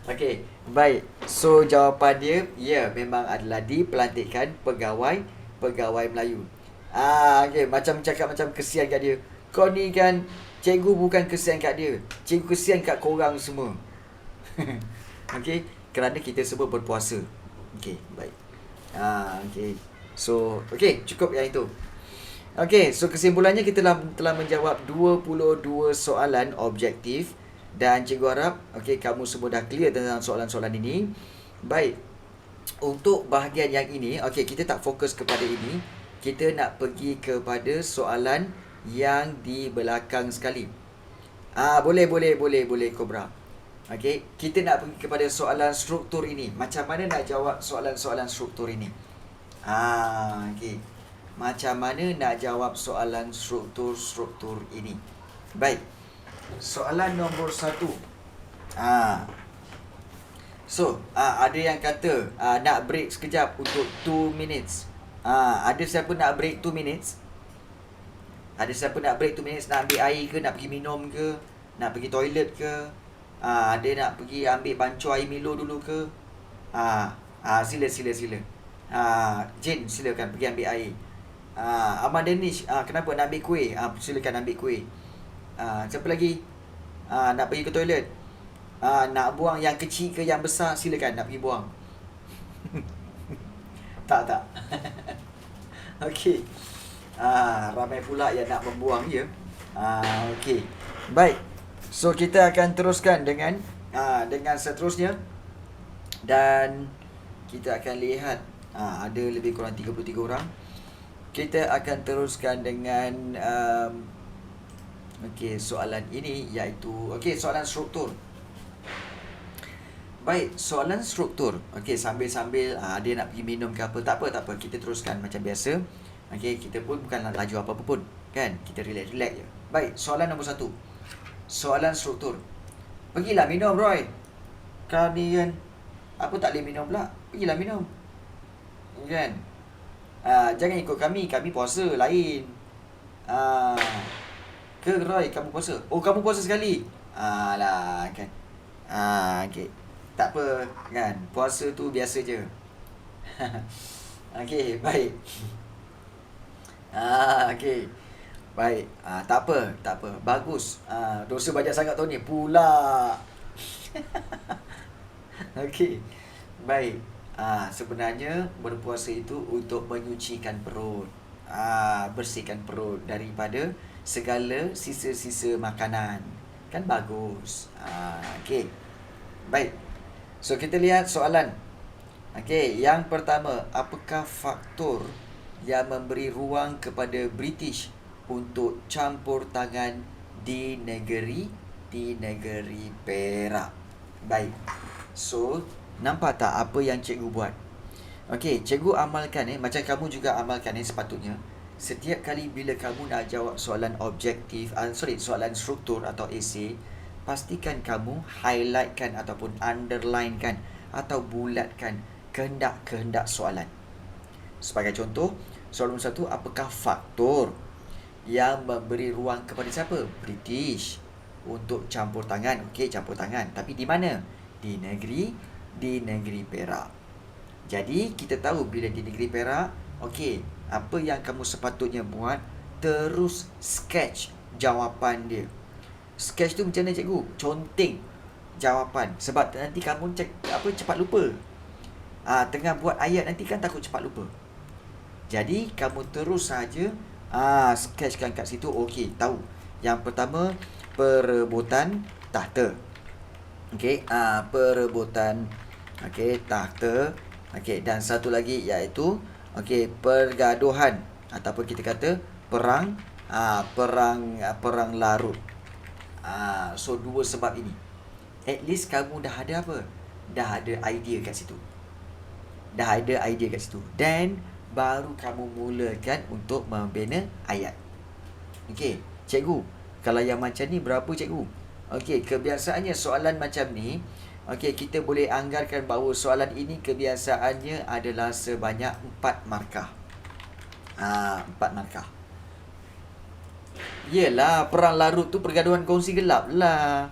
Okey, baik. So jawapan dia ya memang adalah di pelantikan pegawai Melayu. Okey, macam cakap macam kesian kat dia. Kau ni kan, cikgu bukan kesian kat dia. Cikgu kesian kat korang semua. Okey, kerana kita semua berpuasa. Okey, baik. Okey. So, okey, cukup yang itu. Okey, so kesimpulannya kita telah menjawab 22 soalan objektif. Dan cikgu harap kamu semua dah clear tentang soalan-soalan ini. Baik. Untuk bahagian yang ini, kita tak fokus kepada ini. Kita nak pergi kepada soalan yang di belakang sekali. Boleh Kobra. Kita nak pergi kepada soalan struktur ini. Macam mana nak jawab soalan-soalan struktur ini? Macam mana nak jawab soalan struktur ini? Baik. Soalan nombor 1. Ada yang kata nak break sekejap untuk 2 minutes. Ada siapa nak break 2 minutes? Ada siapa nak break 2 minutes? Nak ambil air ke? Nak pergi minum ke? Nak pergi toilet ke? Ada nak pergi ambil bancuh air Milo dulu ke? Sila. Jane, silakan pergi ambil air. Ahmad Danish, kenapa nak ambil kuih? Silakan ambil kuih. Siapa lagi? Nak pergi ke toilet? Nak buang yang kecil ke yang besar? Silakan nak pergi buang. Tak. Okey. Ramai pula yang nak membuang ya. Okey. Baik. So kita akan teruskan dengan seterusnya. Dan kita akan lihat ada lebih kurang 33 orang. Kita akan teruskan dengan soalan ini iaitu soalan struktur. Baik, soalan struktur. Sambil-sambil dia nak pergi minum ke apa, tak apa. Kita teruskan macam biasa. Kita pun bukan nak laju apa-apa pun, kan? Kita relax je. Baik, soalan nombor 1. Soalan struktur. Pergilah minum, Roy. Kau ni kan apa tak boleh minum pula? Pergilah minum. Kan? Jangan ikut kami puasa lain. Ke Roy, kamu puasa? Oh, kamu puasa sekali? Lah kan. Okay. Tak apa kan. Puasa tu biasa je. Okay, baik. Okay. Baik. Tak apa. Bagus. Dosa banyak sangat tahun ni pula. Okay. Baik. Sebenarnya berpuasa itu untuk menyucikan perut. Bersihkan perut daripada segala sisa-sisa makanan. Kan bagus. Okay. Baik. So kita lihat soalan. Okay, yang pertama, apakah faktor yang memberi ruang kepada British untuk campur tangan di negeri Perak? Baik. So, nampak tak apa yang cikgu buat? Okay, cikgu amalkan macam kamu juga amalkan sepatutnya. Setiap kali bila kamu nak jawab soalan objektif, soalan struktur atau esei, pastikan kamu highlightkan ataupun underlinekan atau bulatkan kehendak-kehendak soalan. Sebagai contoh, soalan 1, apakah faktor yang memberi ruang kepada siapa? British untuk campur tangan. Okey, campur tangan. Tapi di mana? Di negeri Perak. Jadi, kita tahu bila di negeri Perak, okey, apa yang kamu sepatutnya buat? Terus sketch jawapan dia. Sketch tu macam mana cikgu? Conteng. jawapan. Sebab nanti kamu cepat lupa. Tengah buat ayat nanti kan takut cepat lupa. Jadi kamu terus saja sketchkan kat situ. Okey, tahu. Yang pertama, perebutan tahta. Okey, perebutan tahta. Okey, dan satu lagi iaitu pergaduhan ataupun kita kata perang larut. So dua sebab ini. At least kamu dah ada apa? Dah ada idea kat situ. Dan baru kamu mulakan untuk membina ayat. Okey, cikgu, kalau yang macam ni berapa cikgu? Okey, kebiasaannya soalan macam ni, kita boleh anggarkan bahawa soalan ini kebiasaannya adalah sebanyak 4 markah. 4 markah. Yelah, perang larut tu pergaduhan kongsi gelap lah.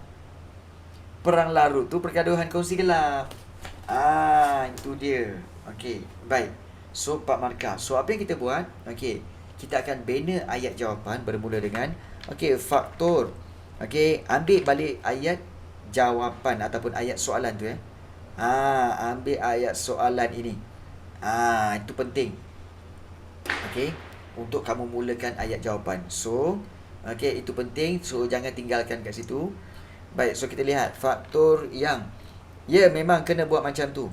Itu dia. Okey, baik. So 4 markah. So apa yang kita buat? Kita akan bina ayat jawapan bermula dengan faktor. Ambil balik ayat jawapan ataupun ayat soalan tu ambil ayat soalan ini. Itu penting. Untuk kamu mulakan ayat jawapan. So, itu penting. So jangan tinggalkan kat situ. Baik, so kita lihat faktor yang memang kena buat macam tu.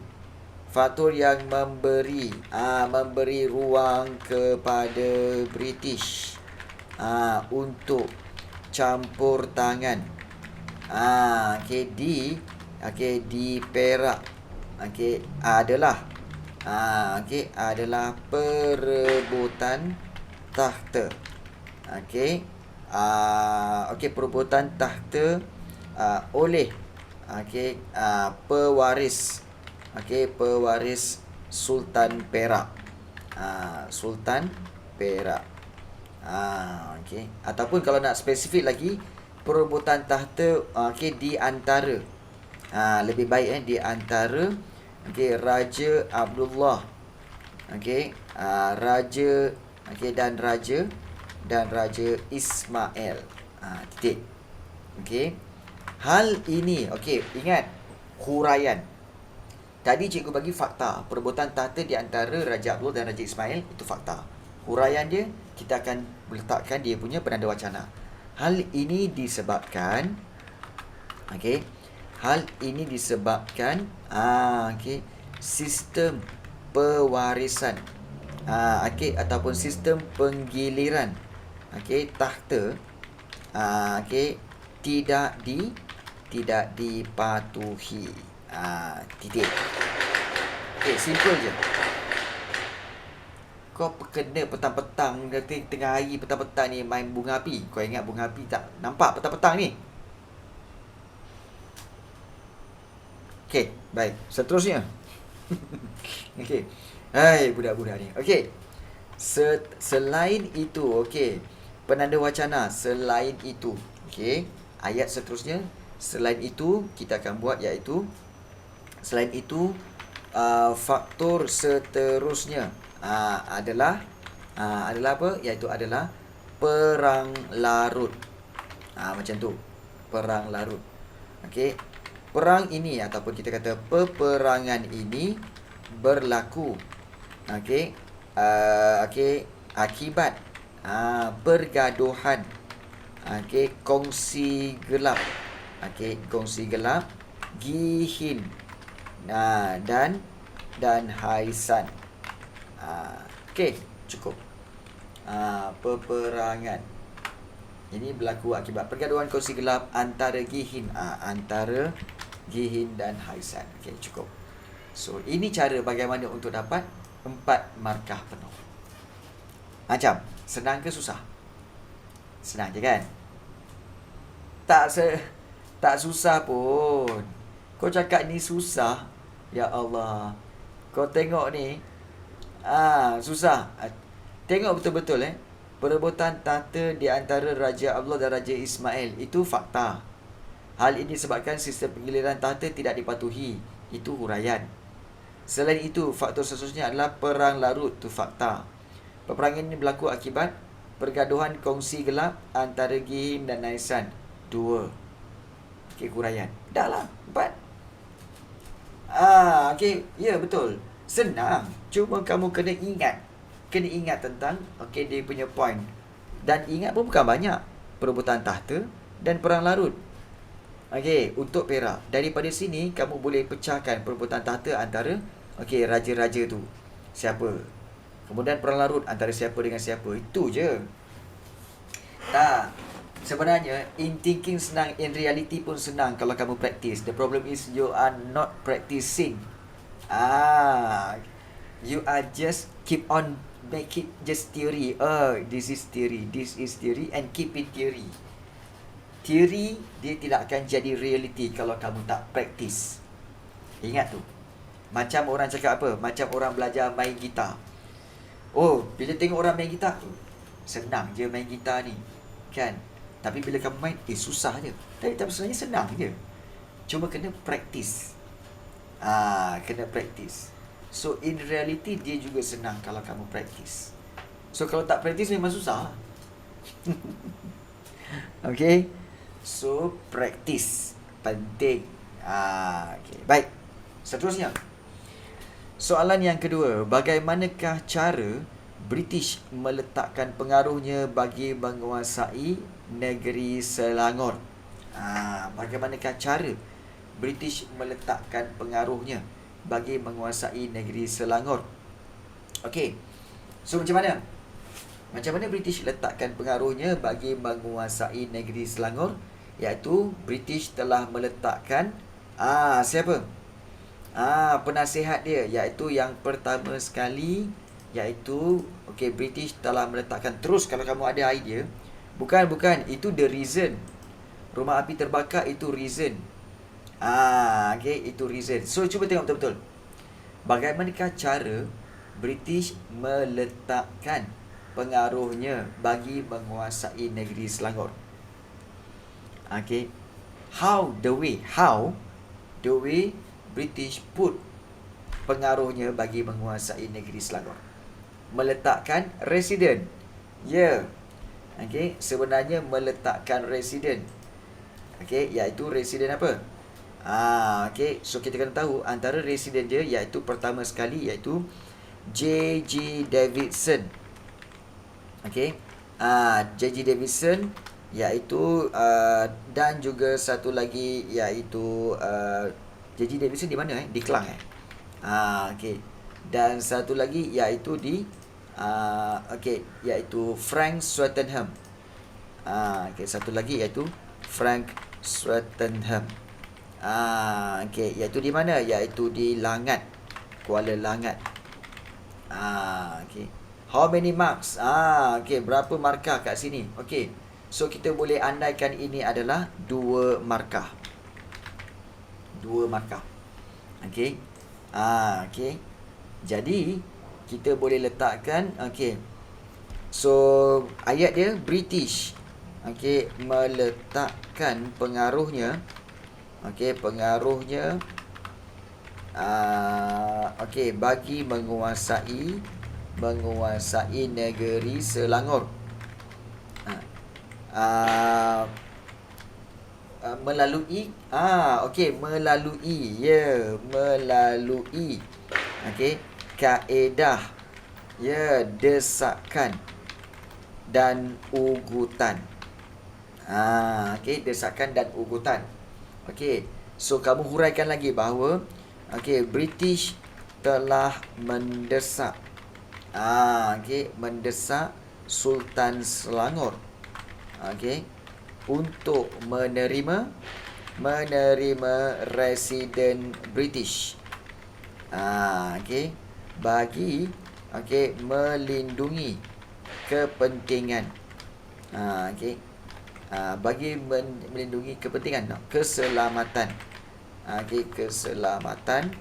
Faktor yang memberi ruang kepada British untuk campur tangan di Perak adalah perebutan tahta. Perebutan tahta oleh pewaris Sultan Perak. Ataupun kalau nak spesifik lagi, perebutan tahta di antara lebih baik di antara Raja Abdullah dan Raja Ismail. Titik. Hal ini ingat huraian. Tadi cikgu bagi fakta perebutan tahta di antara Raja Abdullah dan Raja Ismail, itu fakta. Huraian dia kita akan letakkan dia punya penanda wacana. Hal ini disebabkan sistem pewarisan ataupun sistem penggiliran tahta tidak dipatuhi. Titik. Simple je. Kau kena petang-petang, tengah hari petang-petang ni main bunga api. Kau ingat bunga api tak? Nampak petang-petang ni? Baik. Seterusnya. Hai, budak-budak ni. Selain itu, penanda wacana. Selain itu, ayat seterusnya. Selain itu, kita akan buat iaitu faktor seterusnya adalah apa? Iaitu adalah perang larut. Macam tu. Perang larut. Perang ini ataupun kita kata peperangan ini berlaku akibat pergaduhan kongsi gelap. Kongsi gelap, Gihin dan Haisan. Cukup. Peperangan ini berlaku akibat pergaduhan kongsi gelap antara Gihin dan Haisan. Cukup. So ini cara bagaimana untuk dapat 4 markah penuh. Macam senang ke susah? Senang je kan? Tak susah pun. Kau cakap ni susah. Ya Allah. Kau tengok ni. Susah. Tengok betul-betul perebutan tahta di antara Raja Abdullah dan Raja Ismail. Itu fakta. Hal ini disebabkan sistem penggiliran tahta tidak dipatuhi. Itu huraian. Selain itu, faktor seterusnya adalah perang larut. Itu fakta. Peperangan ini berlaku akibat pergaduhan kongsi gelap antara Gihin dan Haisan. 2. Okey, huraian. Dah lah, 4. Okey, ya betul. Senang. Cuma kamu kena ingat tentang okey dia punya point. Dan ingat pun bukan banyak. Perebutan tahta dan perang larut. Okey, untuk Perak. Daripada sini kamu boleh pecahkan perebutan tahta antara okey raja-raja tu. Siapa? Kemudian perang larut antara siapa dengan siapa. Itu je. Sebenarnya in thinking senang, in reality pun senang kalau kamu practice. The problem is you are not practicing. You are just keep on make it just theory. This is theory and keep it theory. Theory dia tidak akan jadi reality kalau kamu tak practice. Ingat tu. Macam orang cakap apa? Macam orang belajar main gitar. Bila tengok orang main gitar, senang je main gitar ni. Kan? Tapi bila kamu main, susah je. Tapi sebenarnya senang je. Cuma kena practice. Kena practice. So, in reality, dia juga senang kalau kamu practice. So, kalau tak practice memang susah. Okay? So, practice. Penting. Okay. Baik. Seterusnya. Soalan yang kedua. Bagaimanakah cara British meletakkan pengaruhnya bagi menguasai negeri Selangor? Bagaimanakah cara British meletakkan pengaruhnya bagi menguasai negeri Selangor? Okey. So macam mana? Macam mana British letakkan pengaruhnya bagi menguasai negeri Selangor? Iaitu British telah meletakkan siapa? Penasihat dia, iaitu yang pertama sekali, iaitu British telah meletakkan. Terus kalau kamu ada idea, bukan itu the reason. Rumah api terbakar itu reason. Itu reason. So cuba tengok betul-betul. Bagaimanakah cara British meletakkan pengaruhnya bagi menguasai negeri Selangor? How the way British put pengaruhnya bagi menguasai negeri Selangor. Meletakkan residen. Sebenarnya meletakkan residen. Iaitu residen apa? So kita kena tahu antara residen dia, iaitu pertama sekali iaitu J.G. Davidson. J.G. Davidson, iaitu dan juga satu lagi iaitu J.G. Davidson di mana? Di Klang. Dan satu lagi iaitu di iaitu Frank Swettenham. Satu lagi iaitu Frank Swettenham. Iaitu di mana? Iaitu di Langat, Kuala Langat. How many marks? Berapa markah kat sini? So kita boleh andaikan ini adalah 2 markah. 2 markah. Jadi kita boleh letakkan so ayat dia British meletakkan pengaruhnya bagi menguasai negeri Selangor. Melalui kaedah desakan dan ugutan. Desakan dan ugutan. So kamu huraikan lagi bahawa British telah mendesak mendesak Sultan Selangor untuk menerima residen British bagi melindungi kepentingan melindungi kepentingan keselamatan keselamatan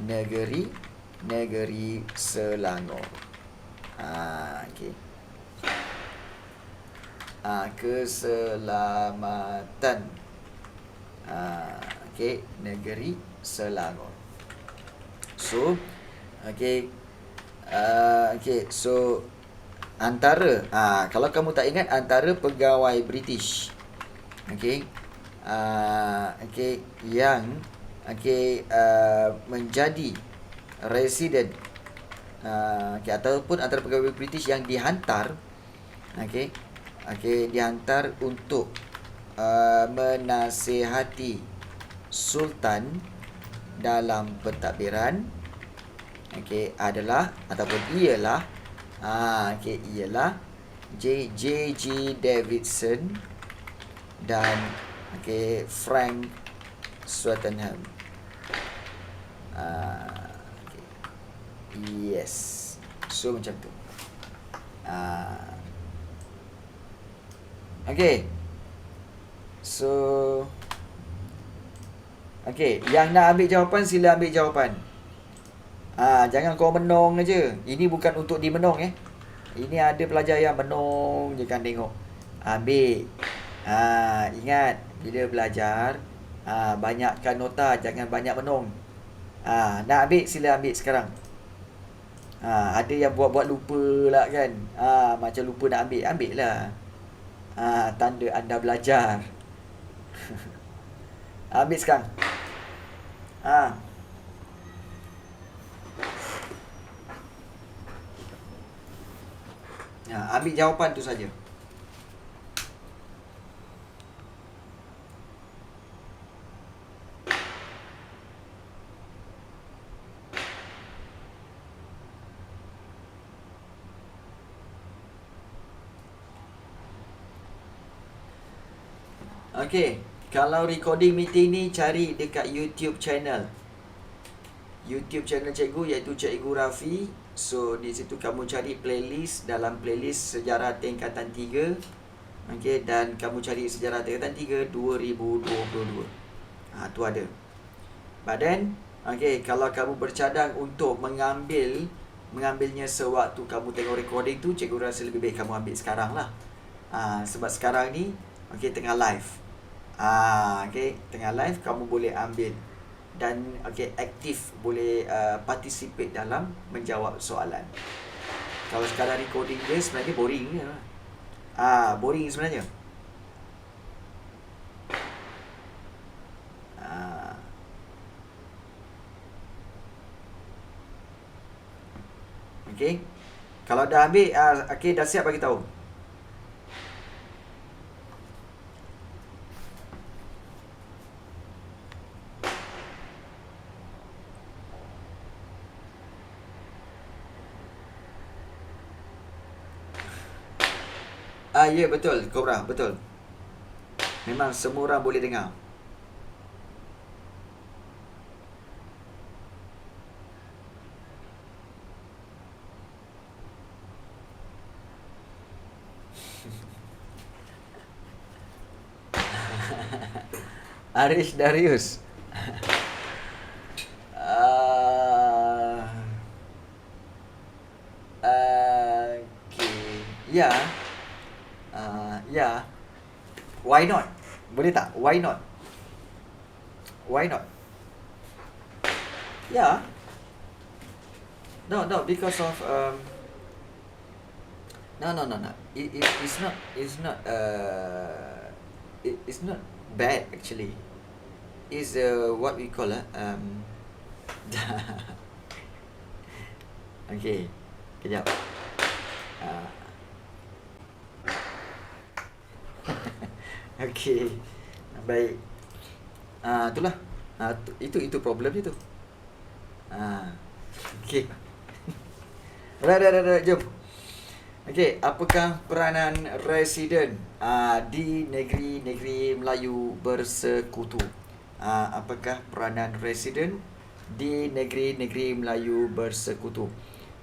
negeri Selangor. Keselamatan negeri Selangor. So so antara kalau kamu tak ingat, antara pegawai British Okey, yang menjadi resident ataupun antara pegawai British yang dihantar dihantar untuk menasihati Sultan dalam pentadbiran adalah ataupun ialah ialah J.G. Davidson dan Frank Swettenham. Yes. So macam tu. So yang nak ambil jawapan sila ambil jawapan. Jangan kau menong aja. Ini bukan untuk dimenong Ini ada pelajar yang menong je kan tengok. Ambil. Ingat bila belajar banyakkan nota, jangan banyak menong. Nak ambil sila ambil sekarang. Ada yang buat-buat lupa lah kan. Macam lupa nak ambil lah. Tanda anda belajar. Ambil sekarang. Ambil jawapan tu saja. Kalau recording meeting ni cari dekat YouTube channel. YouTube channel cikgu iaitu Cikgu Rafi. So di situ kamu cari playlist, dalam playlist sejarah tingkatan 3. Dan kamu cari sejarah tingkatan 3 2022. Tu ada. But then kalau kamu bercadang untuk mengambilnya sewaktu kamu tengok recording tu, cikgu rasa lebih baik kamu ambil sekarang lah. Sebab sekarang ni tengah live. Tengah live kamu boleh ambil dan aktif boleh participate dalam menjawab soalan. Kalau sekadar recording dia sebenarnya boring je. Boring sebenarnya. Kalau dah ambil dah siap bagi tahu. Ya betul, Kobra, betul. Memang semua orang boleh dengar. Arish Darius. Ya. Why not? Boleh tak? Why not? Why not? Yeah. No, because of no. It's not bad actually. It's what we call okay. Kejap. Okay. Baik. Itulah. Itu problem dia tu. Okay. Right, jom. Okay, apakah peranan residen di negeri-negeri Melayu bersekutu? Apakah peranan residen di negeri-negeri Melayu bersekutu?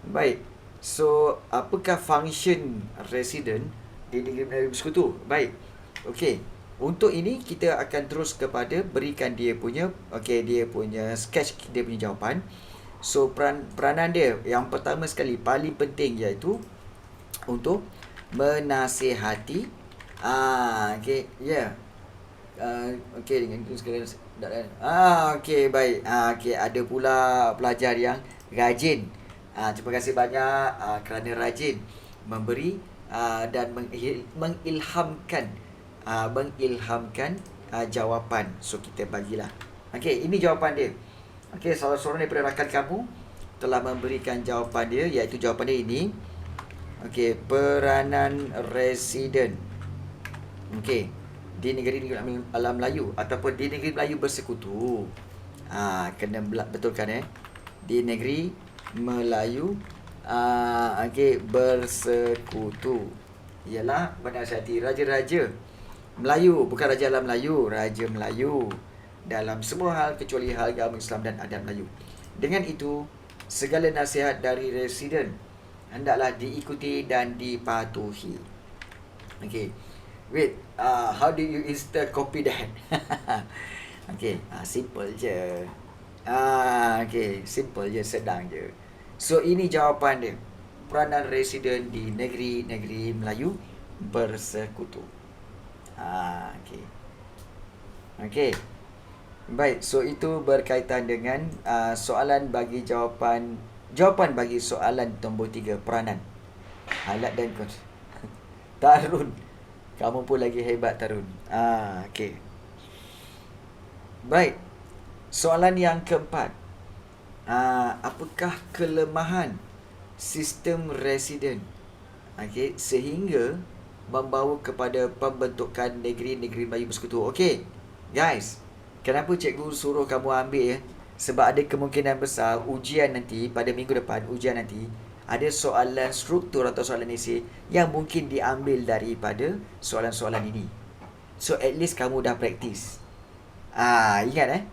Baik. So, apakah function residen di negeri Melayu bersekutu? Baik. Okey. Untuk ini kita akan terus kepada berikan dia punya sketch, dia punya jawapan. So peranan dia yang pertama sekali paling penting iaitu untuk menasihati dengan itu sekalian baik. Ada pula pelajar yang rajin. Terima kasih banyak kerana rajin memberi dan mengilhamkan jawapan. So kita bagilah. Okey, ini jawapan dia. Okey, salah seorang daripada rakan kamu telah memberikan jawapan dia, iaitu jawapan dia ini. Okey, peranan residen. Okey, di negeri alam Melayu ataupun di negeri Melayu bersekutu. Kena betulkan di negeri Melayu okey, bersekutu. Ialah menasihati raja-raja Melayu, bukan raja alam Melayu, raja Melayu dalam semua hal kecuali hal agama Islam dan adat Melayu. Dengan itu, segala nasihat dari residen hendaklah diikuti dan dipatuhi. Okey. Wait, how do you instant copy that? Okey, simple je. Okey, simple je, sedang je. So ini jawapan dia. Peranan residen di negeri-negeri Melayu bersekutu. Okey. Okey. Baik, so itu berkaitan dengan soalan bagi jawapan bagi soalan nombor 3, peranan. Alat dan Tarun. Kamu pun lagi hebat, Tarun. Okey. Baik. Soalan yang keempat. Apakah kelemahan sistem residen sehingga membawa kepada pembentukan negeri-negeri Melayu bersekutu? Okey. Guys, kenapa cikgu suruh kamu ambil sebab ada kemungkinan besar ujian nanti pada minggu depan, ada soalan struktur atau soalan esei yang mungkin diambil daripada soalan-soalan ini. So at least kamu dah praktis. Ingat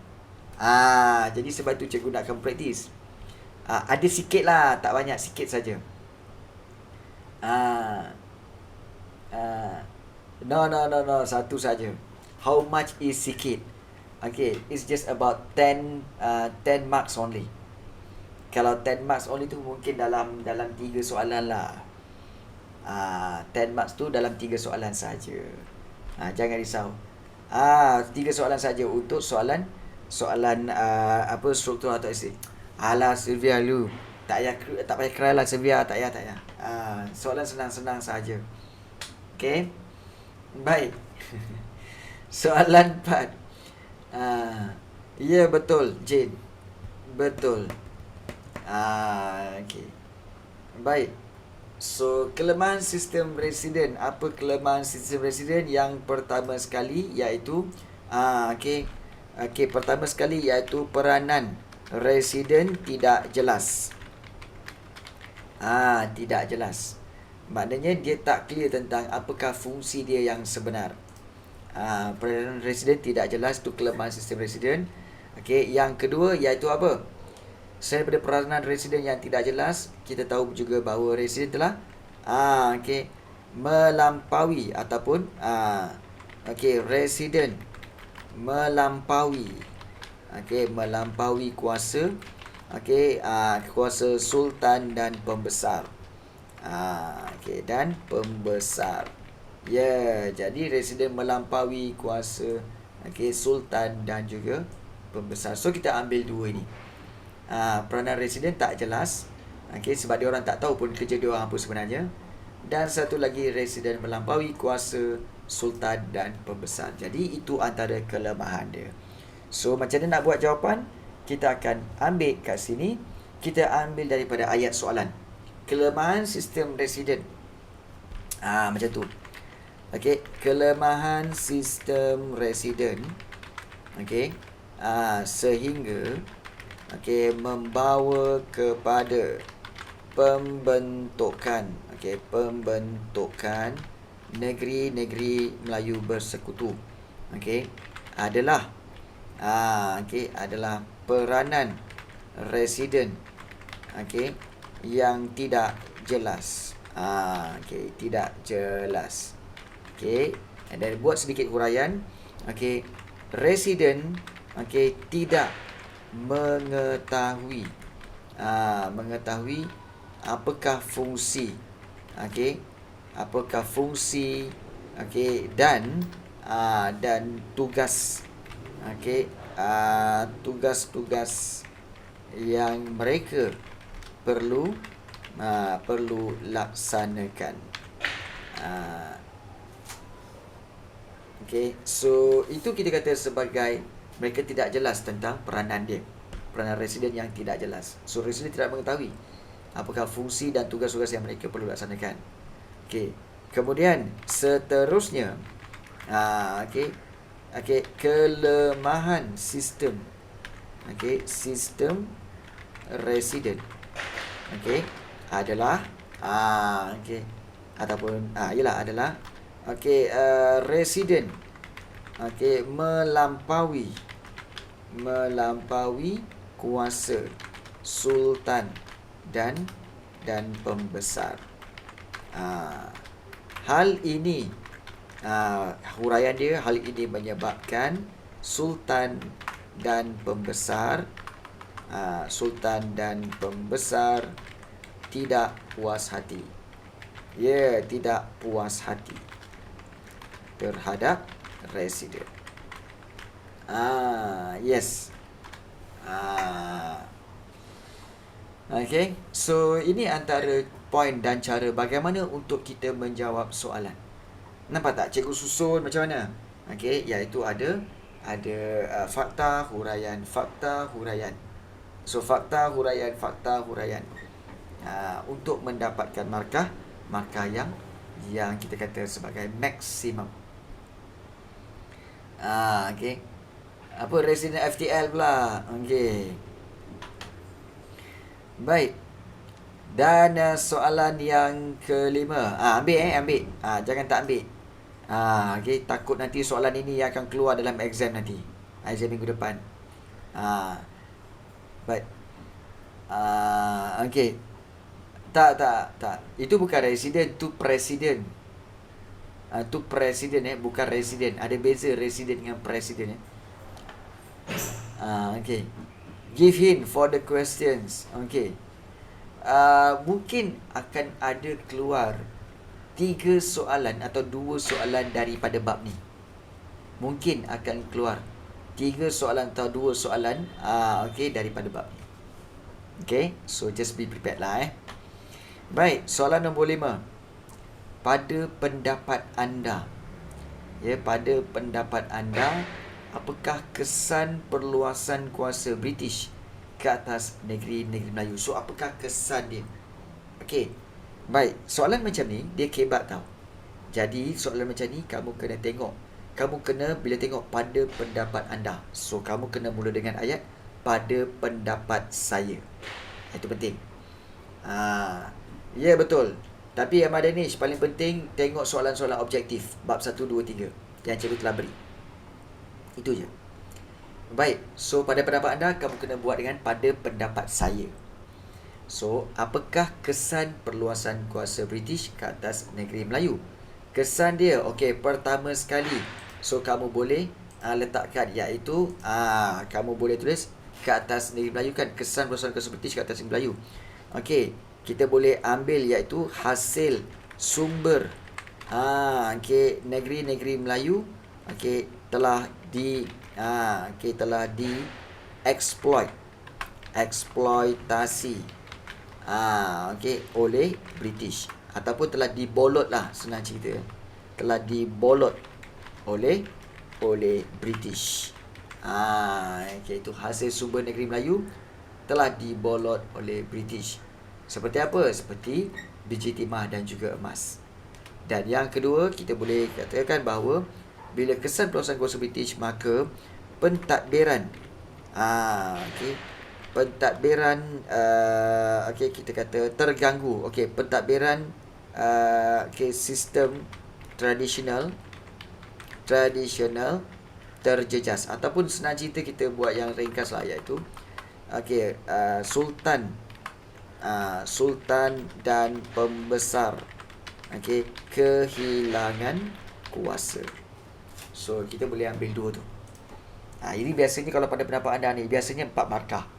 jadi sebab tu cikgu nak kamu praktis. Ada sikit lah, tak banyak, sikit saja. No, satu saja. How much is sikit? Okay, it's just about 10 marks only. Kalau 10 marks only tu mungkin dalam 3 soalan lah. 10 marks tu dalam 3 soalan saja. Jangan risau. 3 soalan saja untuk soalan struktur atau esei. Alah Sylvia lu, tak payah cry lah Sylvia, tak payah. Soalan senang-senang saja. Okay. Baik. Soalan 4. Ya, betul Jane. Betul. Okay. Baik. So kelemahan sistem residen. Apa kelemahan sistem residen? Yang pertama sekali iaitu pertama sekali iaitu peranan residen tidak jelas. Tidak jelas. Maknanya dia tak clear tentang apakah fungsi dia yang sebenar. Peranan residen tidak jelas, tu kelemahan sistem residen. Okey, yang kedua iaitu apa? Selain daripada peranan residen yang tidak jelas, kita tahu juga bahawa residen telah melampaui ataupun residen melampaui kuasa kuasa sultan dan pembesar. Dan pembesar. Jadi residen melampaui kuasa sultan dan juga pembesar. So kita ambil dua ini. Peranan residen tak jelas. Sebab dia orang tak tahu pun kerja dia orang apa sebenarnya. Dan satu lagi, residen melampaui kuasa sultan dan pembesar. Jadi itu antara kelemahan dia. So macam mana nak buat jawapan? Kita akan ambil kat sini. Kita ambil daripada ayat soalan. Kelemahan sistem residen. Macam tu. Kelemahan sistem residen. Sehingga membawa kepada pembentukan negeri-negeri Melayu bersekutu. Adalah peranan residen yang tidak jelas. Tidak jelas. Dan buat sedikit huraian. Residen tidak mengetahui apakah fungsi dan tugas tugas-tugas yang mereka perlu laksanakan. Okay, so itu kita kata sebagai mereka tidak jelas tentang peranan dia. Peranan residen yang tidak jelas. So residen tidak mengetahui apakah fungsi dan tugas-tugas yang mereka perlu laksanakan. Okay, kemudian seterusnya, kelemahan sistem. Okay, sistem residen. Okay, adalah ataupun adalah residen melampaui kuasa sultan dan pembesar. Hal ini huraian dia, hal ini menyebabkan sultan dan pembesar tidak puas hati. Tidak puas hati terhadap residen. Yes. Okay, so ini antara poin dan cara bagaimana untuk kita menjawab soalan. Nampak tak cikgu susun macam mana? Okay, iaitu ada fakta, huraian, fakta, huraian. So fakta, huraian, fakta, huraian. Untuk mendapatkan markah yang kita kata sebagai maksimum. Okay. Apa residen FTL pula? Okay. Baik. Dan soalan yang kelima. Ambil. Jangan tak ambil. Okay. Takut nanti soalan ini akan keluar dalam exam nanti. Exam minggu depan. Baik. Okay. Tak. Itu bukan residen, tu presiden. Tu presiden bukan residen. Ada beza residen dengan presiden Okay. Give hint for the questions. Okay. Mungkin akan ada keluar 3 soalan atau 2 soalan daripada bab ni. Mungkin akan keluar 3 soalan atau 2 soalan daripada bab ni. Okay. So just be prepared lah Baik, soalan nombor 5. Pada pendapat anda, pada pendapat anda, apakah kesan perluasan kuasa British ke atas negeri-negeri Melayu? So, apakah kesan dia? Okey. Baik, soalan macam ni, dia kebat tau. Jadi, soalan macam ni, kamu kena tengok. Kamu kena, bila tengok pada pendapat anda. So, kamu kena mula dengan ayat, pada pendapat saya. Itu penting. Ya, betul. Tapi Ahmad Danish, paling penting tengok soalan-soalan objektif. Bab 1, 2, 3 yang cikgu telah beri. Itu je. Baik, so pada pendapat anda, kamu kena buat dengan pada pendapat saya. So, apakah kesan perluasan kuasa British ke atas negeri Melayu? Kesan dia, okey, pertama sekali. So, kamu boleh letakkan, iaitu kamu boleh tulis ke atas negeri Melayu kan, kesan perluasan kuasa British ke atas negeri Melayu. Okey, kita boleh ambil iaitu hasil sumber negeri-negeri Melayu telah eksploitasi oleh British, ataupun telah dibolot lah, senang cerita, telah dibolot oleh British. Itu hasil sumber negeri Melayu telah dibolot oleh British. Seperti apa? Seperti biji timah dan juga emas. Dan yang kedua, kita boleh katakan bahawa bila kesan perluasan kuasa British, maka pentadbiran pentadbiran kita kata terganggu. Pentadbiran sistem tradisional terjejas, ataupun senang cerita kita buat yang ringkas lah, iaitu sultan dan pembesar kehilangan kuasa. So kita boleh ambil 2 tu. Ini biasanya kalau pada pendapat anda ni biasanya 4 markah.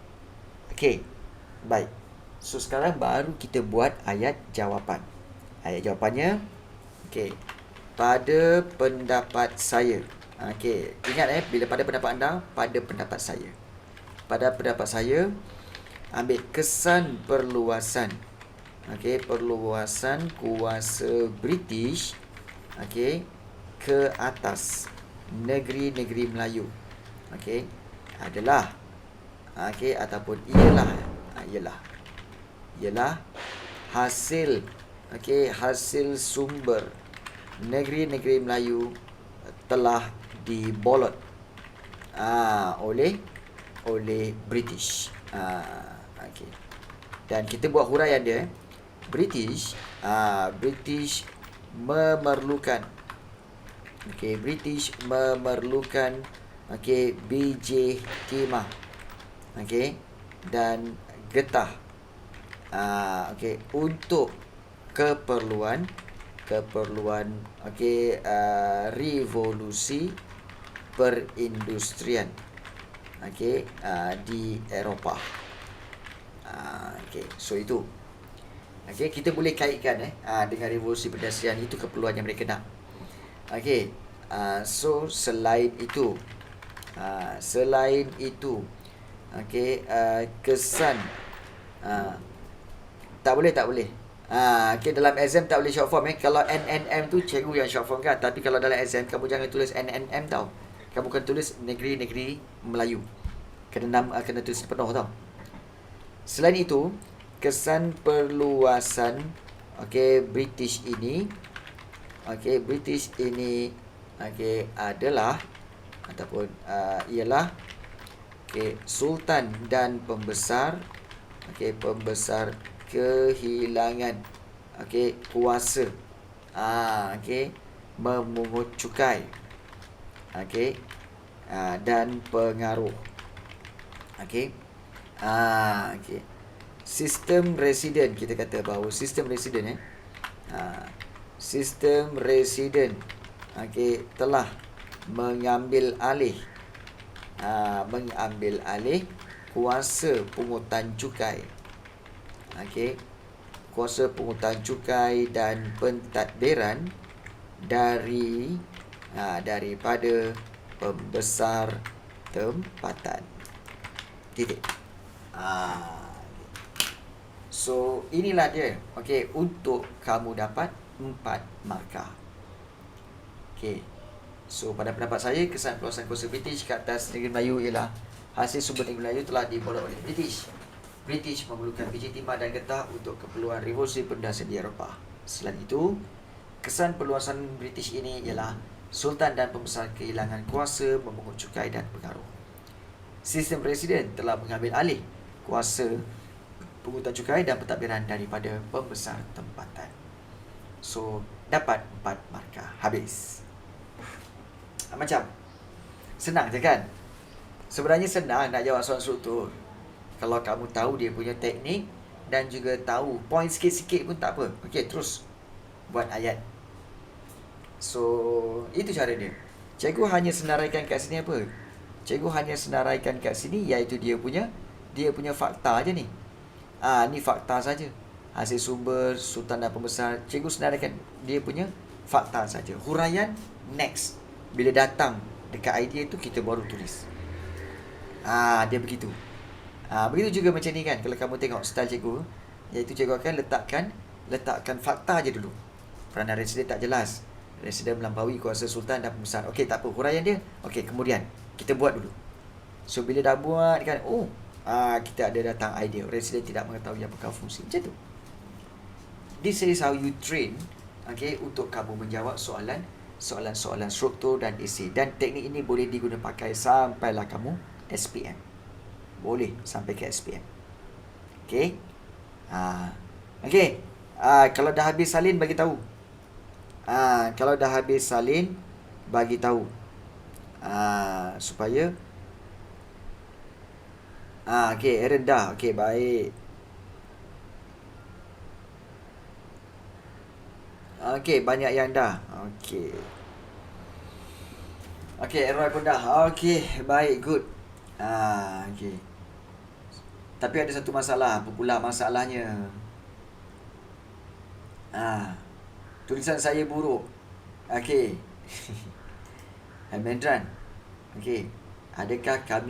Baik. So sekarang baru kita buat ayat jawapan. Ayat jawapannya pada pendapat saya. Ingat bila pada pendapat anda, pada pendapat saya. Pada pendapat saya, ambil kesan perluasan perluasan kuasa British ke atas negeri-negeri Melayu. Okey, adalah ataupun ialah hasil hasil sumber negeri-negeri Melayu telah dibolot oleh British. Okey. Dan kita buat huraian dia. British memerlukan biji timah dan getah untuk keperluan revolusi perindustrian di Eropah. So itu kita boleh kaitkan dengan revolusi perindustrian, itu keperluan yang mereka nak. So selain itu kesan tak boleh dalam exam tak boleh short form. Kalau NNM tu cikgu yang short form kan, tapi kalau dalam exam kamu jangan tulis NNM tau. Kamu kena tulis negeri-negeri Melayu, kena tulis penuh tau. Selain itu, kesan perluasan British ini adalah ataupun ialah sultan dan pembesar kehilangan kuasa memungut cukai dan pengaruh. Sistem residen, kita kata bahawa sistem residen telah mengambil alih kuasa pungutan cukai. Kuasa pungutan cukai dan pentadbiran daripada pembesar tempatan. Titik. So inilah dia. Untuk kamu dapat 4 markah. So pada pendapat saya, kesan perluasan kuasa British ke atas negeri Melayu ialah hasil sumber negeri Melayu telah dibolot oleh British. British memerlukan biji timah dan getah untuk keperluan revolusi perindustrian di Eropah. Selain itu, kesan perluasan British ini ialah sultan dan pembesar kehilangan kuasa memungut cukai dan pengaruh. Sistem presiden telah mengambil alih kuasa pungutan cukai dan pentadbiran daripada pembesar tempatan. So dapat 4 markah. Habis. Macam senang je kan? Sebenarnya senang nak jawab soalan struktur. Kalau kamu tahu dia punya teknik dan juga tahu point sikit-sikit pun tak apa. Terus buat ayat. So itu cara dia. Cikgu hanya senaraikan kat sini apa? Cikgu hanya senaraikan kat sini iaitu dia punya fakta je ni. Ni fakta saja. Hasil sumber, sultan dan pembesar. Cikgu senaraikan dia punya fakta saja. Huraian next. Bila datang dekat idea tu kita baru tulis. Dia begitu. Begitu juga macam ni kan. Kalau kamu tengok style cikgu, iaitu cikgu akan letakkan fakta je dulu. Peranan residen tak jelas. Residen melampaui kuasa sultan dan pembesar. Tak apa, huraian dia. Kemudian kita buat dulu. So bila dah buat kan, kita ada datang idea. Residen tidak mengetahui apakah fungsi. Macam tu. This is how you train untuk kamu menjawab soalan struktur dan esei. Dan teknik ini boleh digunakan pakai sampailah kamu SPM. Boleh sampai ke SPM. Kalau dah habis salin bagi tahu. Kalau dah habis salin bagi tahu. Supaya Aaron dah. Baik. Banyak yang dah. Roy pun dah. Baik, good. Tapi ada satu masalah. Apa pula masalahnya? Tulisan saya buruk. Mendran. Adakah kami